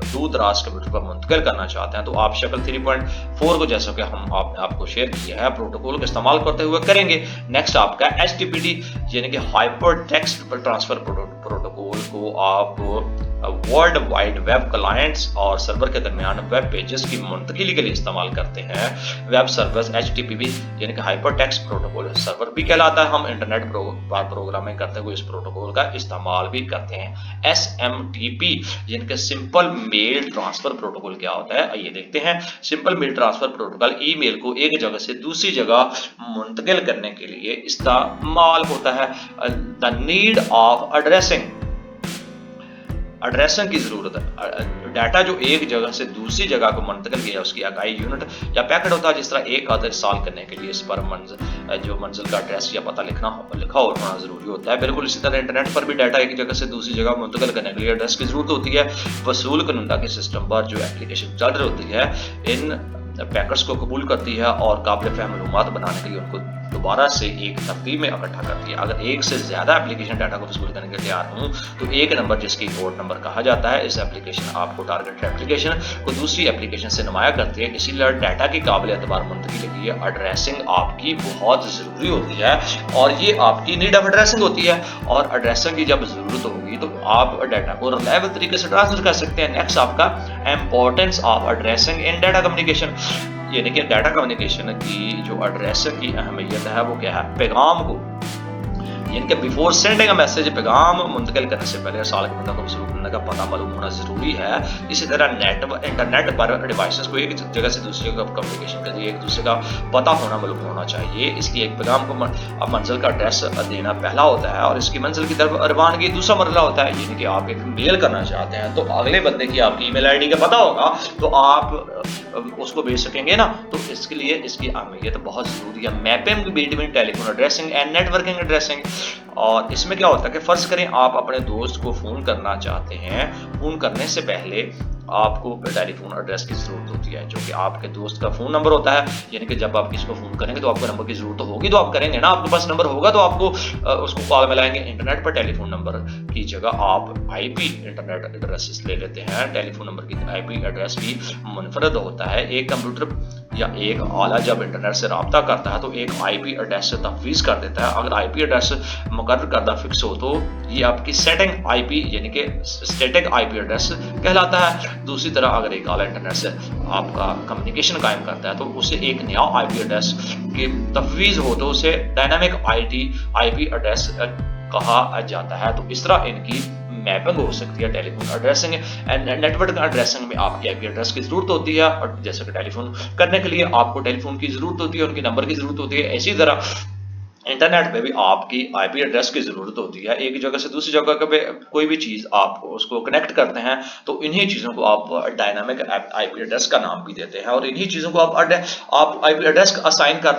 दूर दराज कंप्यूटर पर मुंतकिल करना चाहते हैं तो आप शक्ल 3.4 को जैसा कि हम आपने आपको शेयर किया है प्रोटोकॉल का इस्तेमाल करते हुए करेंगे। नेक्स्ट आपका एचटीपीटी यानी कि हाइपर टेक्स्ट ट्रांसफर प्रोटोकॉल को आप वर्ल्ड वाइड वेब क्लाइंट्स और सर्वर के दरमियान वेब पेजेस की मुंतकिली के लिए इस्तेमाल करते हैं। वेब सर्वर्स एचटीटीपी यानी कि हाइपर टेक्स्ट प्रोटोकॉल सर्वर भी कहलाता है। हम इंटरनेट पर प्रोग्रामिंग करते हुए इस प्रोटोकॉल का इस्तेमाल भी करते हैं। एसएमटीपी यानी कि सिंपल मेल ट्रांसफर प्रोटोकॉल क्या होता है, आइए देखते हैं। Simple mail transfer protocol email को एक जगह से दूसरी जगह मुंतकिल करने के लिए इस्तेमाल होता है। द नीड ऑफ एड्रेसिंग की जरूरत है। डाटा जो एक जगह से दूसरी जगह को मुंतकिल किया उसकी इकाई यूनिट या पैकेट होता है। जिस तरह एक खाते साल करने के लिए इस पर मंजिल का एड्रेस या पता लिखा होना जरूरी होता है। बिल्कुल इसी तरह इंटरनेट पर भी डाटा एक जगह से दूसरी जगह मुंतकिल करने के लिए एड्रेस की जरूरत होती है। वसूल कुनिंदा के सिस्टम पर जो एप्लीकेशन चल रही होती है इन पैकेट्स को कबूल करती है और काबिल फहम मालूमात बनाने के लिए उनको दोबारा से एक तरतीब में इकट्ठा करती है। अगर एक से ज्यादा एप्लीकेशन डाटा को वसूल करने के लिए तैयार हूं तो एक नंबर जिसकी पोर्ट नंबर कहा जाता है, इस एप्लीकेशन आपको टारगेट एप्लीकेशन को दूसरी एप्लीकेशन से नुमाया करती है। इसीलिए डाटा की काबिल एतबार मुंतकिली के लिए एड्रेसिंग आपकी बहुत जरूरी होती है और ये आपकी नीड ऑफ एड्रेसिंग होती है। और एड्रेसिंग की जब जरूरत होगी तो आप डाटा को रिलायबल तरीके से ट्रांसफर कर सकते हैं। नेक्स्ट आपका importance of addressing in data communication यानी कि डाटा कम्युनिकेशन की जो एड्रेसिंग की अहमियत है वो क्या है, पैगाम को यानी कि बिफोर सेंडिंग अ मैसेज पैगाम मुंतकिल करने से पहले साल के बंदा को वसूल करने का पता मालूम होना जरूरी है। इसी तरह इंटरनेट पर डिवाइसेस को एक जगह से दूसरी जगह कम्युनिकेशन के लिए एक दूसरे का पता होना मालूम होना चाहिए। इसलिए एक पैगाम को मंजिल का एड्रेस देना पहला होता है और इसकी मंजिल की तरफ रवानगी दूसरा मरला होता है। यानी कि आप एक मेल करना चाहते हैं तो अगले बंदे की आपकी ईमेल आईडी का पता होगा तो आप اس کو بھیج سکیں گے نا, تو اس کے لیے اس کی اہمیت بہت ضروری ہے. Mapping between telephone addressing and network addressing. اور اس میں کیا ہوتا ہے کہ فرض کریں آپ اپنے دوست کو فون کرنا چاہتے ہیں, فون کرنے سے پہلے آپ کو ٹیلی فون ایڈریس کی ضرورت ہوتی ہے, جو کہ آپ کے دوست کا فون نمبر ہوتا ہے. یعنی کہ جب آپ کسی کو فون کریں گے تو آپ کو نمبر کی ضرورت ہوگی تو آپ کریں گے نا, آپ کے پاس نمبر ہوگا تو آپ کو اس کو کال ملائیں گے. انٹرنیٹ پر ٹیلی فون نمبر کی جگہ آپ آئی پی انٹرنیٹ ایڈریس لے لیتے ہیں. ٹیلی فون نمبر کی آئی پی ایڈریس بھی منفرد ہوتا ہے. ایک کمپیوٹر یا ایک آلہ جب انٹرنیٹ سے رابطہ کرتا ہے تو ایک آئی پی ایڈریس سے تفویض کر دیتا ہے. اگر آئی پی ایڈریس مقرر کردہ فکس ہو تو یہ آپ کی سیٹنگ آئی پی یعنی کہ اسٹیٹک آئی پی ایڈریس کہلاتا ہے. دوسری طرح اگر ایک آلہ انٹرنیٹ سے آپ کا کمیونیکیشن قائم کرتا ہے تو اسے ایک نیا آئی پی ایڈریس کی تفویض ہو تو اسے ڈائنامک آئی پی ایڈریس کہا جاتا ہے. تو اس طرح ان کی میپنگ ہو سکتی ہے. Telephone addressing and network addressing میں آپ کی آئی پی ایڈریس کی ضرورت ہوتی ہے, اور جیسے کہ ٹیلی فون کرنے کے لیے آپ کو ٹیلی فون کی ضرورت ہوتی ہے, ان کے نمبر کی ضرورت ہوتی ہے. اسی طرح انٹرنیٹ پہ بھی آپ کی آئی پی ایڈریس کی ضرورت ہوتی ہے. ایک جگہ سے دوسری جگہ پہ کوئی بھی چیز آپ اس کو کنیکٹ کرتے ہیں تو انہی چیزوں کو آپ ڈائنامک آئی پی ایڈریس کا نام بھی دیتے ہیں, اور انہی چیزوں کو آپ آئی پی ایڈریس اسائن کر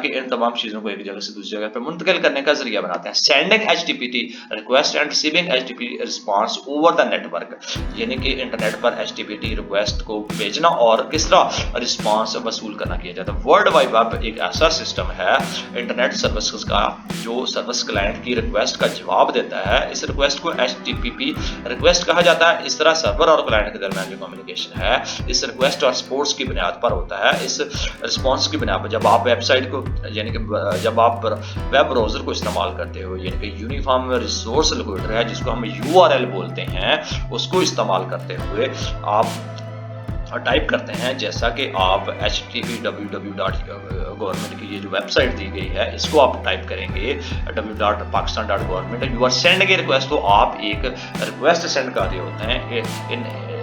کے ان تمام چیزوں کو ایک جگہ سے دوسری جگہ پہ منتقل کرنے کا ذریعہ بناتے ہیں. Sending H T P T request and receiving H T P response over the network. یعنی کہ انٹرنیٹ پر H T P T request کو بھیجنا اور کس طرح رسپانس وصول کرنا کیا جاتا ہے. ورلڈ وائڈ ویب ایک ایسا سسٹم ہے انٹرنیٹ سروسز کا جو سروس کلائنٹ کی ریکویسٹ کا جواب دیتا ہے. اس ریکویسٹ کو H T T P request کہا جاتا ہے. اس طرح سرور اور کلائنٹ کے درمیان جو کمیونیکیشن ہے اس ریکویسٹ اور سپورٹس کی بنیاد پر ہوتا ہے. اس رسپانس کی بنیاد پر جب آپ ویب سائٹ کو یعنی کہ جب آپ ویب براؤزر کو استعمال کرتے ہو, یعنی کہ یونیفارم ریسورس لوکیٹر ہے جس کو ہم یو آر ایل بولتے ہیں, اس کو استعمال کرتے ہوئے آپ ٹائپ کرتے ہیں جیسا کہ آپ http://www.government کی یہ جو ویب سائٹ دی گئی ہے اس کو آپ ٹائپ کریں گے www.pakistan.government. You are sending a request, تو آپ ایک ریکویسٹ سینڈ کر رہے ہوتے ہیں.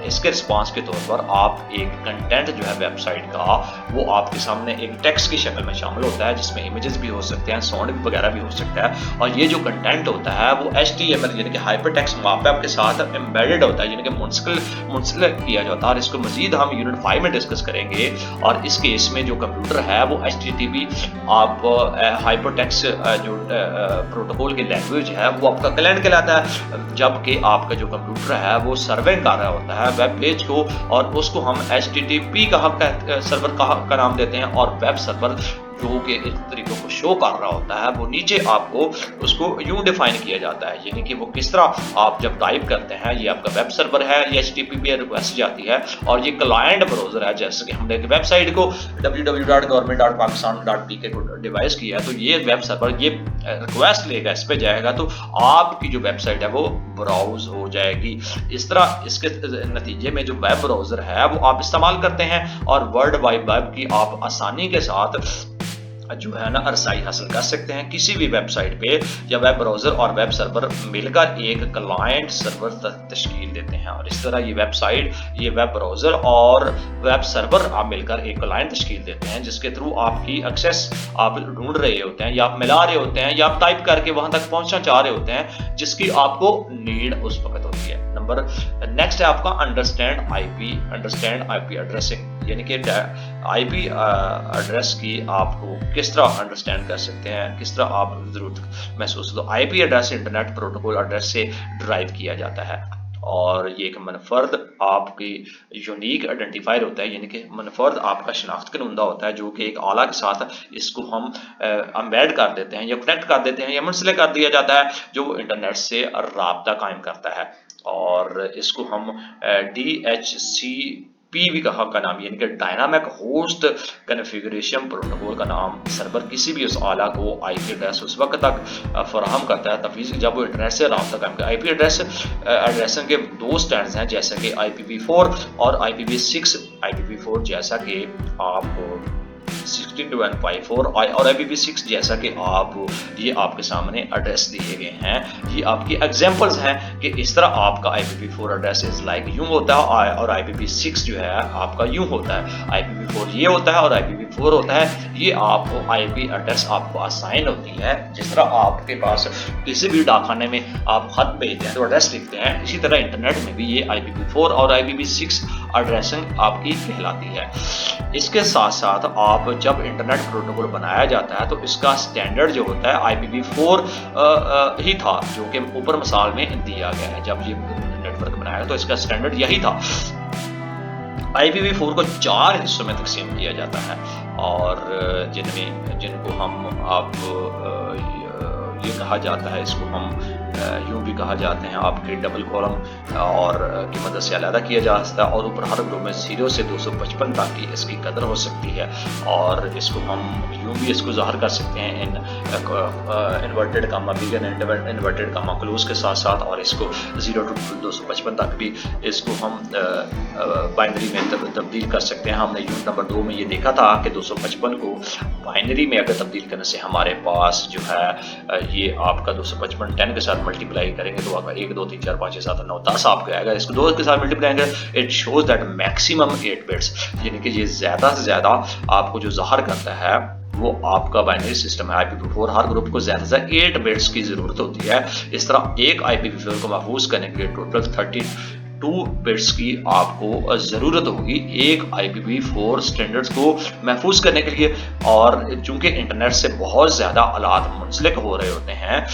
اس کے رسپانس کے طور پر آپ ایک کنٹینٹ جو ہے ویب سائٹ کا وہ آپ کے سامنے ایک ٹیکسٹ کی شکل میں شامل ہوتا ہے جس میں امیجز بھی ہو سکتے ہیں, ساؤنڈ وغیرہ بھی ہو سکتا ہے. اور یہ جو کنٹینٹ ہوتا ہے وہ ایچ ٹی ایم ایل یعنی کہ ہائپر ٹیکسٹ مارک اپ کے ساتھ امبیڈڈ ہوتا ہے, یعنی کہ منسلک کیا جاتا ہے. اور اس کو مزید ہم یونٹ 5 میں ڈسکس کریں گے. اور اس کیس میں جو کمپیوٹر ہے وہ ایچ ٹی ٹی پی آپ ہائپر ٹیکسٹ جو پروٹوکول کی لینگویج ہے وہ آپ کا کلائنٹ کہلاتا ہے, جبکہ آپ کا جو کمپیوٹر ہے وہ سرونگ کر رہا ہوتا ہے ویب پیج کو, اور اس کو ہم ایچ ٹی ٹی پی سرور کا نام دیتے ہیں. اور ویب سرور جو کہ اس طریقوں کو شو کر رہا ہوتا ہے وہ نیچے آپ کو اس کو یوں ڈیفائن کیا جاتا ہے, یعنی کہ وہ کس طرح آپ جب ٹائپ کرتے ہیں یہ آپ کا ویب سرور ہے, یہ H T T P request جاتی ہے, اور یہ کلائنٹ براؤزر ہے. جیسے کہ ہم نے ویب سائٹ کو www.government.pakistan.pk کو ڈیوائس کیا ہے تو یہ ویب سرور یہ ریکویسٹ لے گا, اس پہ جائے گا تو آپ کی جو ویب سائٹ ہے وہ براؤز ہو جائے گی. اس طرح اس کے نتیجے میں جو ویب براؤزر ہے وہ آپ استعمال کرتے ہیں, اور ورلڈ وائڈ ویب کی آپ آسانی کے ساتھ جو ہے نا رسائی حاصل کر سکتے ہیں کسی بھی ویب سائٹ پہ. یا ویب براؤزر اور ویب سرور مل کر ایک کلائنٹ سرور تشکیل دیتے ہیں, اور اس طرح یہ ویب سائٹ یہ ویب براؤزر اور ویب سرور آپ مل کر ایک کلائنٹ تشکیل دیتے ہیں جس کے تھرو آپ کی ایکسیس آپ ڈھونڈ رہے ہوتے ہیں یا آپ ملا رہے ہوتے ہیں یا آپ ٹائپ کر کے وہاں تک پہنچنا چاہ رہے ہوتے ہیں جس کی آپ کو نیڈ اس وقت ہوتی ہے. نمبر نیکسٹ ہے آپ کا انڈرسٹینڈ آئی پی ایڈریسنگ, یعنی کہ آئی پی ایڈریس کی آپ کو کس طرح انڈرسٹینڈ کر سکتے ہیں, کس طرح آپ ضرورت محسوس ہو. I P address internet protocol address سے ڈرائیو کیا جاتا ہے, اور یہ ایک منفرد آپ کی یونیک آئیڈینٹیفائر ہوتا ہے, یعنی کہ منفرد آپ کا شناخت کنندہ ہوتا ہے جو کہ ایک آلہ کے ساتھ اس کو ہم امبیڈ کر دیتے ہیں یا کنیکٹ کر دیتے ہیں یا منسلک کر دیا جاتا ہے جو انٹرنیٹ سے رابطہ قائم کرتا ہے. اور اس کو ہم ڈی ایچ سی پی بھی کہا کا نام یعنی کہ ڈائنامک ہوسٹ کنفیگریشن پروٹوکول کا نام سرور کسی بھی اس آلہ کو آئی پی ایڈریس اس وقت تک فراہم کرتا ہے تفویض جب وہ انٹرنیٹ سے رابطہ قائم کرتا ہے. آئی پی ایڈریسنگ کے دو سٹینڈز ہیں جیسا کہ آئی پی وی 4 اور آئی پی وی 6. آئی پی وی 4 جیسا کہ آپ 62.54 और IPv6 जैसा कि आप ये आपके सामने एड्रेस दिए गए हैं, ये आपकी एग्जांपल्स हैं कि इस तरह आपका IPv4 एड्रेस इज लाइक यूं होता है और IPv6 जो है आपका यूं होता है। IPv4 ये होता है और IPv4 होता है। ये आपको IP एड्रेस आपको असाइन होती है। जिस तरह आपके पास किसी भी डाकखाने में आप खत भेजते हैं तो एड्रेस लिखते हैं, इसी तरह इंटरनेट में भी ये IPv4 और IPv6 एड्रेसिंग आपकी कहलाती है। इसके साथ साथ आप जब इंटरनेट प्रोटोकॉल बनाया जाता है तो इसका स्टैंडर्ड जो होता है IPv4 ही था, जो कि ऊपर मिसाल में दिया गया है। जब ये नेटवर्क बनाया तो इसका स्टैंडर्ड यही था। IPv4 को 4 हिस्सों में तकसीम किया जाता है और जिनको हम ये कहा जाता है, इसको हम यूं भी कहा जाते हैं आपके डबल कॉलम और की मदद से अलग किया जा सकता है और ऊपर हर ग्रुप में 0 से 255 तक की इसकी कदर हो सकती है और इसको हम यूं भी इसको ज़ाहिर कर सकते हैं inverted comma begin inverted comma close के साथ साथ, और इसको 0 to 255 तक भी इसको हम बाइनरी में तब्दील कर सकते हैं। हमने यूनिट नंबर 2 में ये देखा था कि 255 को बाइनरी में अगर तब्दील करने से हमारे पास जो है ये आपका 255 10 के साथ मल्टीप्लाई करेंगे तो आपका 1 2 3 4 5 6 7 9 10 आपको आएगा। इसको 2 के साथ मल्टीप्लाई करेंगे, it shows that maximum 8 bits, यानी कि ये ज़्यादा से ज़्यादा आपको जो ज़ाहिर करता है वो आपका बाइनरी सिस्टम है। IPv4 हर ग्रुप को ज़्यादा से 8 बिट्स की ज़रूरत होती है। इस तरह एक IPv4 को महफूज करने के लिए टोटल 32 बिट्स की आपको ज़रूरत होगी एक IPv4 स्टैंडर्ड्स को महफूज करने के लिए। और चूंकि इंटरनेट से बहुत ज़्यादा आलात मुंसलिक हो रहे होते हैं,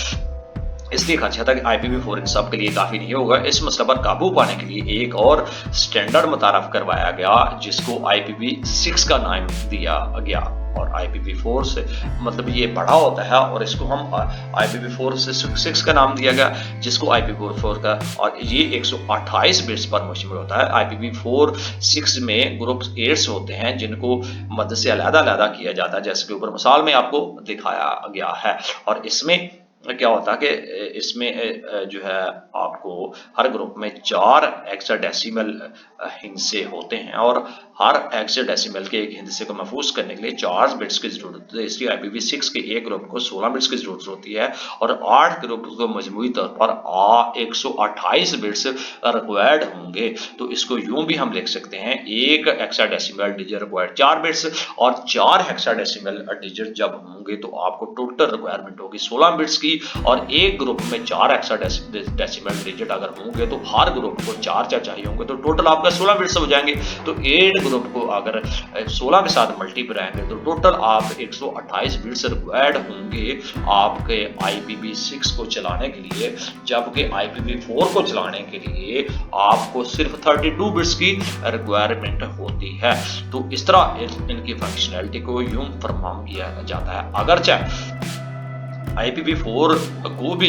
इसलिए खदशा था कि IPv4 इन सब के लिए काफ़ी नहीं होगा। इस मसले पर काबू पाने के लिए एक और स्टैंडर्ड मुतारफ करवाया गया जिसको IPv6 का नाम दिया गया। और IPv4 से मतलब ये बड़ा होता है और इसको हम IPv4 से 6 का नाम दिया गया, जिसको IPv4 का, और ये 128 बिट्स पर मुश्तमिल होता है। IPv4 6 में ग्रुप 8 होते हैं जिनको मदद से अलग किया जाता है, जैसे कि ऊपर मिसाल में आपको दिखाया गया है। और इसमें क्या होता है कि इसमें जो है आपको हर ग्रुप में 4 हेक्साडेसिमल हिंसे होते हैं और हर हेक्साडेसिमल के एक हिंसे को महफूज करने के लिए 4 बिट्स की जरूरत होती है। इसलिए IPv6 के एक ग्रुप को 16 बिट्स की जरूरत होती है और 8 ग्रुप को मजमूई तौर पर 128 बिट्स रिक्वायर्ड होंगे। तो इसको यूं भी हम लिख सकते हैं, एक हेक्साडेसिमल डिजिट रिक्वायर्ड 4 बिट्स और 4 हेक्साडेसिमल डिजिट जब होंगे तो आपको टोटल रिक्वायरमेंट होगी 16 बिट्स की। और एक ग्रुप में 4 हेक्साडेसिमल डिजिट अगर होंगे तो हर ग्रुप को 4 चाहिए होंगे, तो टोटल आपका 16 बिट्स हो जाएंगे। तो 8 ग्रुप को अगर 16 के साथ मल्टीप्लाई करेंगे तो टोटल आप 128 बिट्स रिक्वायर्ड होंगे आपके IPv6 को चलाने के लिए, जबकि IPv4 को चलाने के लिए आपको सिर्फ 32 बिट्स की रिक्वायरमेंट होती है। तो इस तरह इनकी फंक्शनैलिटी को यूं फरमाम किया जाता है। अगरचे IPv4 को भी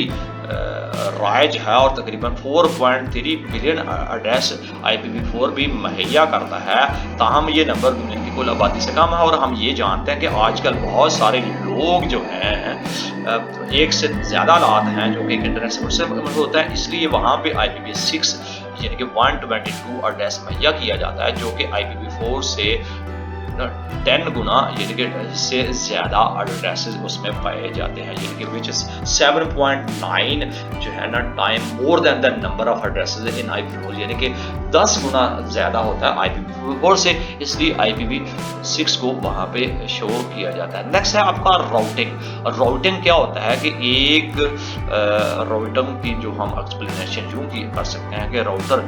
राइज है और तकरीबन 4.3 बिलियन एड्रेस IPv4 भी मुहैया करता है, ताहम ये नंबर दुनिया की कुल आबादी से कम है। और हम ये जानते हैं कि आजकल बहुत सारे लोग जो हैं एक से ज़्यादा आलात हैं जो कि इंटरनेट से होता है, इसलिए वहाँ पे IPv6 यानी कि 122 एड्रेस मुहैया किया जाता है, जो कि IPv4 से 10 गुना यानी कि से ज़्यादा एड्रेसेस उसमें पाए जाते हैं, यानी कि विच इज 7.9 जो है ना time more than the number of addresses in IPv4, यानी कि 10 गुना ज़्यादा होता है IPv4 से, इसलिए IPv6 को वहाँ पे शो किया जाता है। नेक्स्ट है आपका राउटिंग। राउटिंग क्या होता है कि एक राउटिंग की जो हम एक्सप्लेनेशन यूँ की कर सकते हैं कि राउटर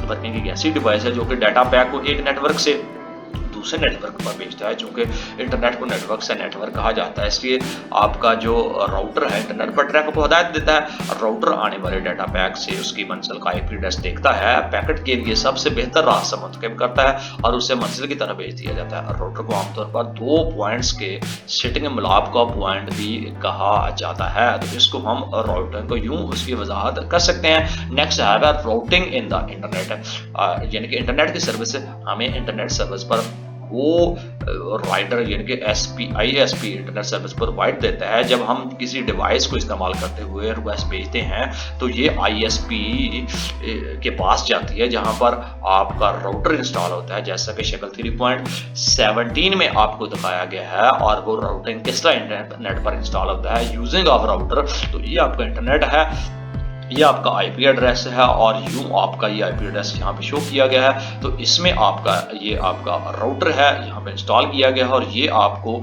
वर्किंग एक ऐसी डिवाइस है जो कि डाटा पैक को एक नेटवर्क से दूसरे नेटवर्क पर भेजता है। चूंकि इंटरनेट को नेटवर्क से नेटवर्क कहा जाता है, इसलिए आपका जो राउटर है इंटरनेट पर ट्रैफिक को हदायत देता है। राउटर आने वाले डाटा पैक से उसकी मंजिल का IP एड्रेस देखता है, पैकेट के लिए सबसे बेहतर रास्ता मुंतखब करता है और उसे मंजिल की तरफ भेज दिया जाता है। राउटर को आमतौर पर 2 पॉइंट्स के सिटिंग मिलाप का पॉइंट भी कहा जाता है, तो इसको हम राउटर को यूं उसकी वजाहत कर सकते हैं। नेक्स्ट है राउटिंग इन द इंटरनेट, यानी कि इंटरनेट की सर्विस हमें इंटरनेट सर्विस पर वो राइडर यानी कि ISP इंटरनेट सर्विस प्रोवाइड देता है। जब हम किसी डिवाइस को इस्तेमाल करते हुए रिक्वेस्ट भेजते हैं तो ये ISP के पास जाती है, जहां पर आपका राउटर इंस्टॉल होता है, जैसा कि शक्ल 3.17 में आपको दिखाया गया है। और वो राउटिंग किस तरह इंटरनेट पर इंस्टॉल होता है यूजिंग ऑफ राउटर। तो ये आपका इंटरनेट है, ये आपका IP एड्रेस है और यूं आपका ये IP एड्रेस यहाँ पे शो किया गया है। तो इसमें आपका ये आपका राउटर है यहाँ पे इंस्टॉल किया गया है और ये आपको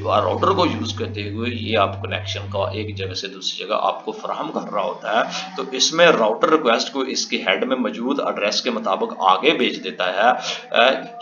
राउटर को यूज करते हुए ये आप कनेक्शन का एक जगह से दूसरी जगह आपको फराहम कर रहा होता है। तो इसमें राउटर रिक्वेस्ट को इसके हेड में मौजूद एड्रेस के मुताबिक आगे भेज देता है,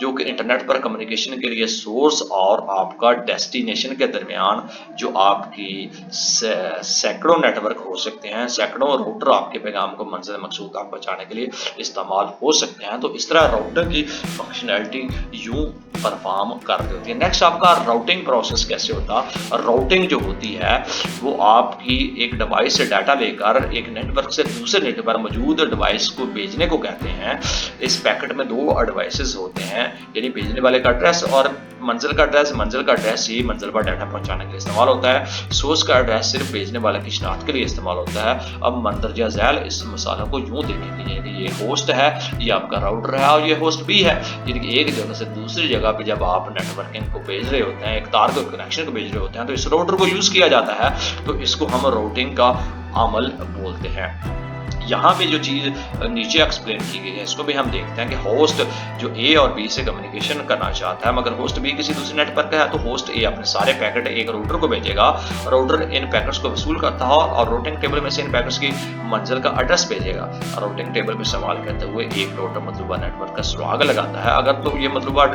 जो कि इंटरनेट पर कम्युनिकेशन के लिए सोर्स और आपका डेस्टिनेशन के दरमियान जो आपकी सैकड़ों नेटवर्क हो सकते हैं, सैकड़ों राउटर आपके पैगाम को मंजिल मकसूद तक पहुंचाने के लिए इस्तेमाल हो सकते हैं। तो इस तरह राउटर की फंक्शनैलिटी यूं परफॉर्म कर रही होती है। नेक्स्ट आपका राउटिंग प्रोसेस कैसे होता है। राउटिंग जो होती है वो आपकी एक डिवाइस से डाटा लेकर एक नेटवर्क से दूसरे नेटवर्क पर मौजूद डिवाइस को भेजने को कहते हैं। इस पैकेट में दो डिवाइसेस होते हैं, यानी भेजने वाले का एड्रेस और मंजिल का एड्रेस। मंजिल का एड्रेस ही मंजिल पर डाटा पहुंचाने के लिए इस्तेमाल होता है। सोर्स का एड्रेस सिर्फ भेजने वाले की शनाख्त के लिए इस्तेमाल होता है। अब मंदरजा झैल इस मिसालों को यूं देखेंगे, यानी ये होस्ट है, ये आपका राउटर है और ये होस्ट भी है, यानी कि एक जगह से दूसरी जगह पे जब आप नेटवर्किंग को भेज रहे होते हैं, एक तार को कनेक्शन को भेज रहे होते हैं, तो इस राउटर को यूज किया जाता है। तो इसको हम राउटिंग का अमल बोलते हैं। यहाँ पे जो चीज़ नीचे एक्सप्लेन की गई है इसको भी हम देखते हैं कि होस्ट जो A और B से कम्युनिकेशन करना चाहता है, मगर होस्ट B किसी दूसरे नेटवर्क का है, तो होस्ट A अपने सारे पैकेट एक राउटर को भेजेगा। राउटर इन पैकेट्स को वसूल करता है और राउटिंग टेबल में से इन पैकेट्स की मंजिल का एड्रेस भेजेगा। राउटिंग टेबल को इस्तेमाल करते हुए एक राउटर मतलूबा नेटवर्क का सुराग लगाता है। अगर तो ये मतलूबा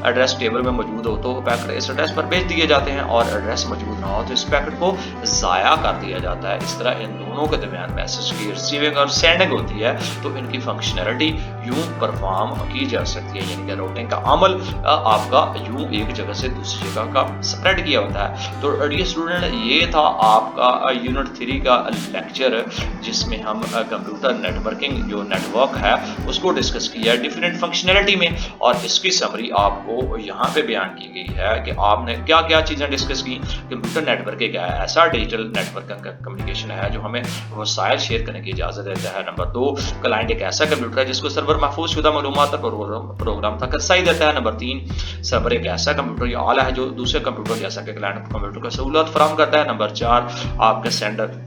एड्रेस टेबल में मौजूद हो तो पैकेट इस एड्रेस पर भेज दिए जाते हैं, और एड्रेस मौजूद ना हो तो इस पैकेट को ज़ाया कर दिया जाता है। इस तरह इन दोनों के दरमियान मैसेज की रिसीविंग और सेंडिंग होती है, तो इनकी फंक्शनैलिटी यूं परफॉर्म की जा सकती है, यानी कि राउटिंग का अमल आपका यूं एक जगह से दूसरी जगह का स्प्रेड किया होता है। तो डियर स्टूडेंट, ये था आपका यूनिट 3 का लेक्चर, जिसमें हम कंप्यूटर नेटवर्किंग जो नेटवर्क है उसको डिस्कस किया डिफरेंट फंक्शनैलिटी में, और इसकी समरी आपको यहाँ पे बयान की गई है कि आपने क्या क्या चीज़ें डिस्कस की। कंप्यूटर नेटवर्क एक ऐसा डिजिटल नेटवर्क का कम्युनिकेशन है जो हमें वसाइल शेयर करने की इजाज़त देता है। नंबर 2, क्लाइंट एक ऐसा कंप्यूटर है जिसको सर्वर महफूज शुदा मालूमात प्रोग्राम तक रसाई देता है। नंबर 3, सर्वर एक ऐसा कंप्यूटर या आला है जो दूसरे कंप्यूटर जैसा कि क्लाइंट कंप्यूटर को सहूलत फराहम करता है। नंबर 4, आपका सेंडर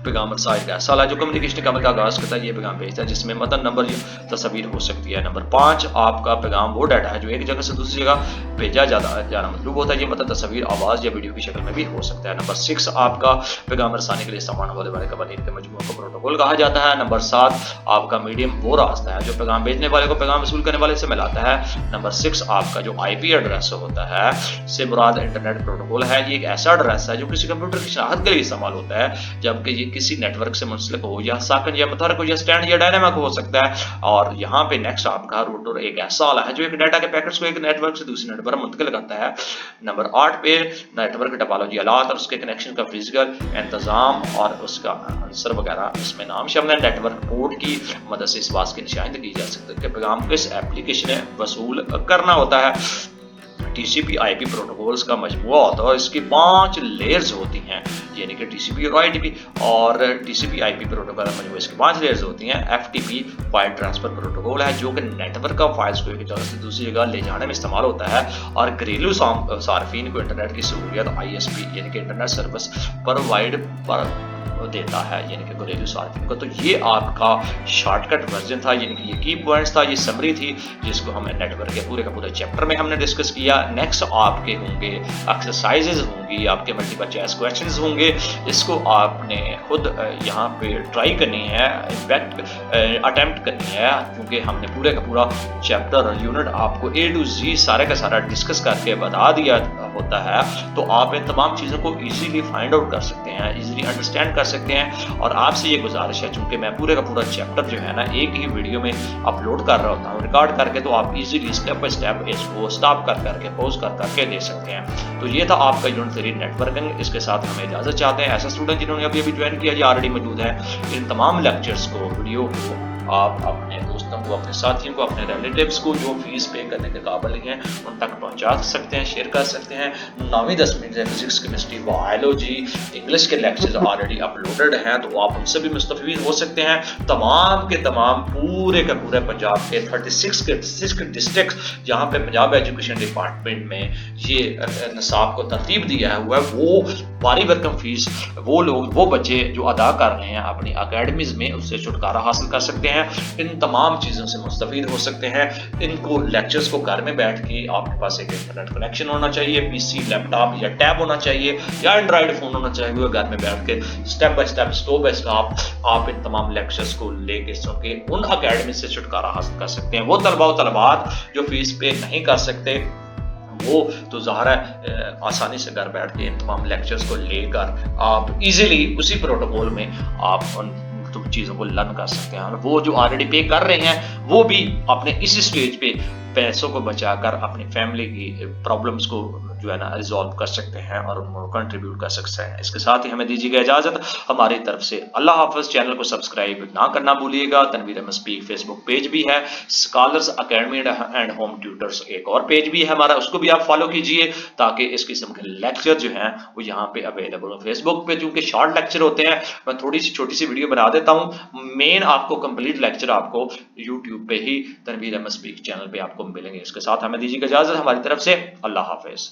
पैगाम रसाई एक ऐसा है जो कम्युनिकेशन का अमल का आगाज करता है, ये पैगाम भेजता है जिसमें मतन नंबर या तस्वीर हो सकती है। नंबर 5, आपका पैगाम वो डाटा है जो एक जगह से दूसरी जगह भेजा जाना मतलब होता है, ये मतन तस्वीर, आवाज़ या वीडियो की शक्ल में भी हो सकता है। नंबर 6, आपका पैगाम रसानी के लिए इस्तेमाल होने वाले कवानीन के मजमूए को प्रोटोकॉल कहा जाता है। नंबर 7, आपका मीडियम वो रास्ता है जो पैगाम भेजने वाले को पैगाम वसूल करने वाले से मिलाता है। नंबर 6, आपका जो IP एड्रेस होता है से मुराद इंटरनेट प्रोटोकॉल है, ये एक ऐसा एड्रेस है जो किसी कंप्यूटर की शनाख्त के लिए इस्तेमाल होता है, जबकि ये किसी नेटवर्क से मुंसलिक हो या साकन या मुतहरक हो या स्टैंड या डायनामिक हो सकता है। और यहाँ पे नेक्स्ट आपका राउटर एक ऐसा आला है जो एक डाटा के पैकेट्स को एक नेटवर्क से दूसरे नेटवर्क मुंतकिल करता है। नंबर 8 पे नेटवर्क टोपोलॉजी हालात और उसके कनेक्शन का फिजिकल इंतजाम और उसका आंसर वगैरह इसमें नाम शामिल है। नेटवर्क पोर्ट की मदद से इस बात की निशानी की जा सकती है कि पैगाम किस एप्लीकेशन में वसूल करना होता है। TCP/IP प्रोटोकॉल्स का मजमूआ होता है और इसकी 5 लेयर्स होती हैं, यानी कि TCP और ITP, और TCP/IP प्रोटोकॉल मजमूआ इसकी 5 लेयर्स होती हैं। FTP फाइल ट्रांसफर प्रोटोकॉल है जो कि नेटवर्क का फाइल्स को एक जगह से दूसरी जगह ले जाने में इस्तेमाल होता है, और घरेलू सार्फिन को इंटरनेट की सहूलियत ISP यानी कि इंटरनेट सर्विस प्रोवाइड देता है, यानी कि घरेलू सार्फिन को। तो ये आपका शॉर्टकट वर्जन था, यानी कि ये की पॉइंट्स था, ये समरी थी जिसको हमने नेटवर्क के पूरे का पूरे चैप्टर में हमने डिस्कस किया। नेक्स्ट आपके होंगे एक्सरसाइजेज होंगी, आपके मल्टीपल चॉइस क्वेश्चंस होंगे, इसको आपने खुद यहाँ पे ट्राई करनी है, इनफैक्ट अटेम्प्ट करनी है, क्योंकि हमने पूरे का पूरा चैप्टर और यूनिट आपको A to Z सारे का सारा डिस्कस करके बता दिया होता है। तो आप इन तमाम चीज़ों को ईजीली फाइंड आउट कर सकते हैं, ईजिली अंडरस्टैंड कर सकते हैं। और आपसे ये गुजारिश है, चूंकि मैं पूरे का पूरा चैप्टर जो है ना एक ही वीडियो में अपलोड कर रहा होता हूँ रिकॉर्ड करके, तो आप इजीली स्टेप बाय स्टेप इसको स्टॉप कर करके पॉज कर करके दे सकते हैं। तो ये था आपका यूनिट 3 नेटवर्किंग। इसके साथ हमें इजाजत चाहते हैं। ऐसा स्टूडेंट जिन्होंने अभी ज्वाइन किया या ऑलरेडी मौजूद है, इन तमाम लेक्चर्स को वीडियो को आप अपने दोस्तों कम वो अपने साथियों को, अपने रिलेटिव्स को जो फीस पे करने के काबिल नहीं है उन तक पहुंचा सकते हैं, शेयर कर सकते हैं। 9वीं 10वीं के फिजिक्स, केमिस्ट्री, बायोलॉजी, इंग्लिश के लेक्चर्स ऑलरेडी अपलोडेड हैं, तो आप उनसे भी मुस्तफीद हो सकते हैं। तमाम के तमाम पूरे के पूरे पंजाब के 36 डिस्ट्रिक्ट जहाँ पे पंजाब एजुकेशन डिपार्टमेंट में ये निसाब को तरतीब दिया हुआ है, वो बारी भरकम फीस वो लोग, वो बच्चे जो अदा कर रहे हैं अपनी अकेडमीज में, उससे छुटकारा हासिल कर सकते हैं, इन तमाम चीज़ों से मुस्तफीद हो सकते हैं। इनको लेक्चर्स को घर में बैठ के, आपके पास एक इंटरनेट कनेक्शन होना चाहिए, पीसी, लैपटॉप या टैब होना चाहिए या एंड्रॉइड फोन होना चाहिए, घर में बैठ के स्टेप बाय स्टेप आप इन तमाम लेक्चर्स को लेके सके उन अकेडमी से छुटकारा हासिल कर सकते हैं। वो तलबा व तलबात जो फीस पे नहीं कर सकते, वो तो ज़ाहिर है आसानी से घर बैठ के इन तमाम लेक्चर्स को लेकर आप इजीली उसी प्रोटोकॉल में आप उन चीज़ों को लर्न कर सकते हैं। और वो जो ऑलरेडी पे कर रहे हैं वो भी अपने इसी स्टेज पे पैसों को बचाकर अपनी फैमिली की प्रॉब्लम्स को जो है ना रिजॉल्व कर सकते हैं और उनको कंट्रीब्यूट कर सकते हैं। इसके साथ ही हमें दीजिएगा इजाजत, हमारी तरफ से अल्लाह हाफ़िज़। चैनल को सब्सक्राइब ना करना भूलिएगा। Tanveer Ahmed speak Facebook page भी है, scholars academy and home tutors एक और पेज भी है हमारा, उसको भी आप फॉलो कीजिए ताकि इस किस्म के लेक्चर जो हैं वो यहाँ पे अवेलेबल हो। फेसबुक पे चूंकि शॉर्ट लेक्चर होते हैं, मैं थोड़ी सी छोटी सी वीडियो बना देता हूँ, मेन आपको कंप्लीट लेक्चर आपको यूट्यूब पे ही तनवीर अहमद स्पीक चैनल पे आपको मिलेंगे। इसके साथ हमें दीजिएगा इजाजत, हमारी तरफ से अल्लाह हाफ़िज़।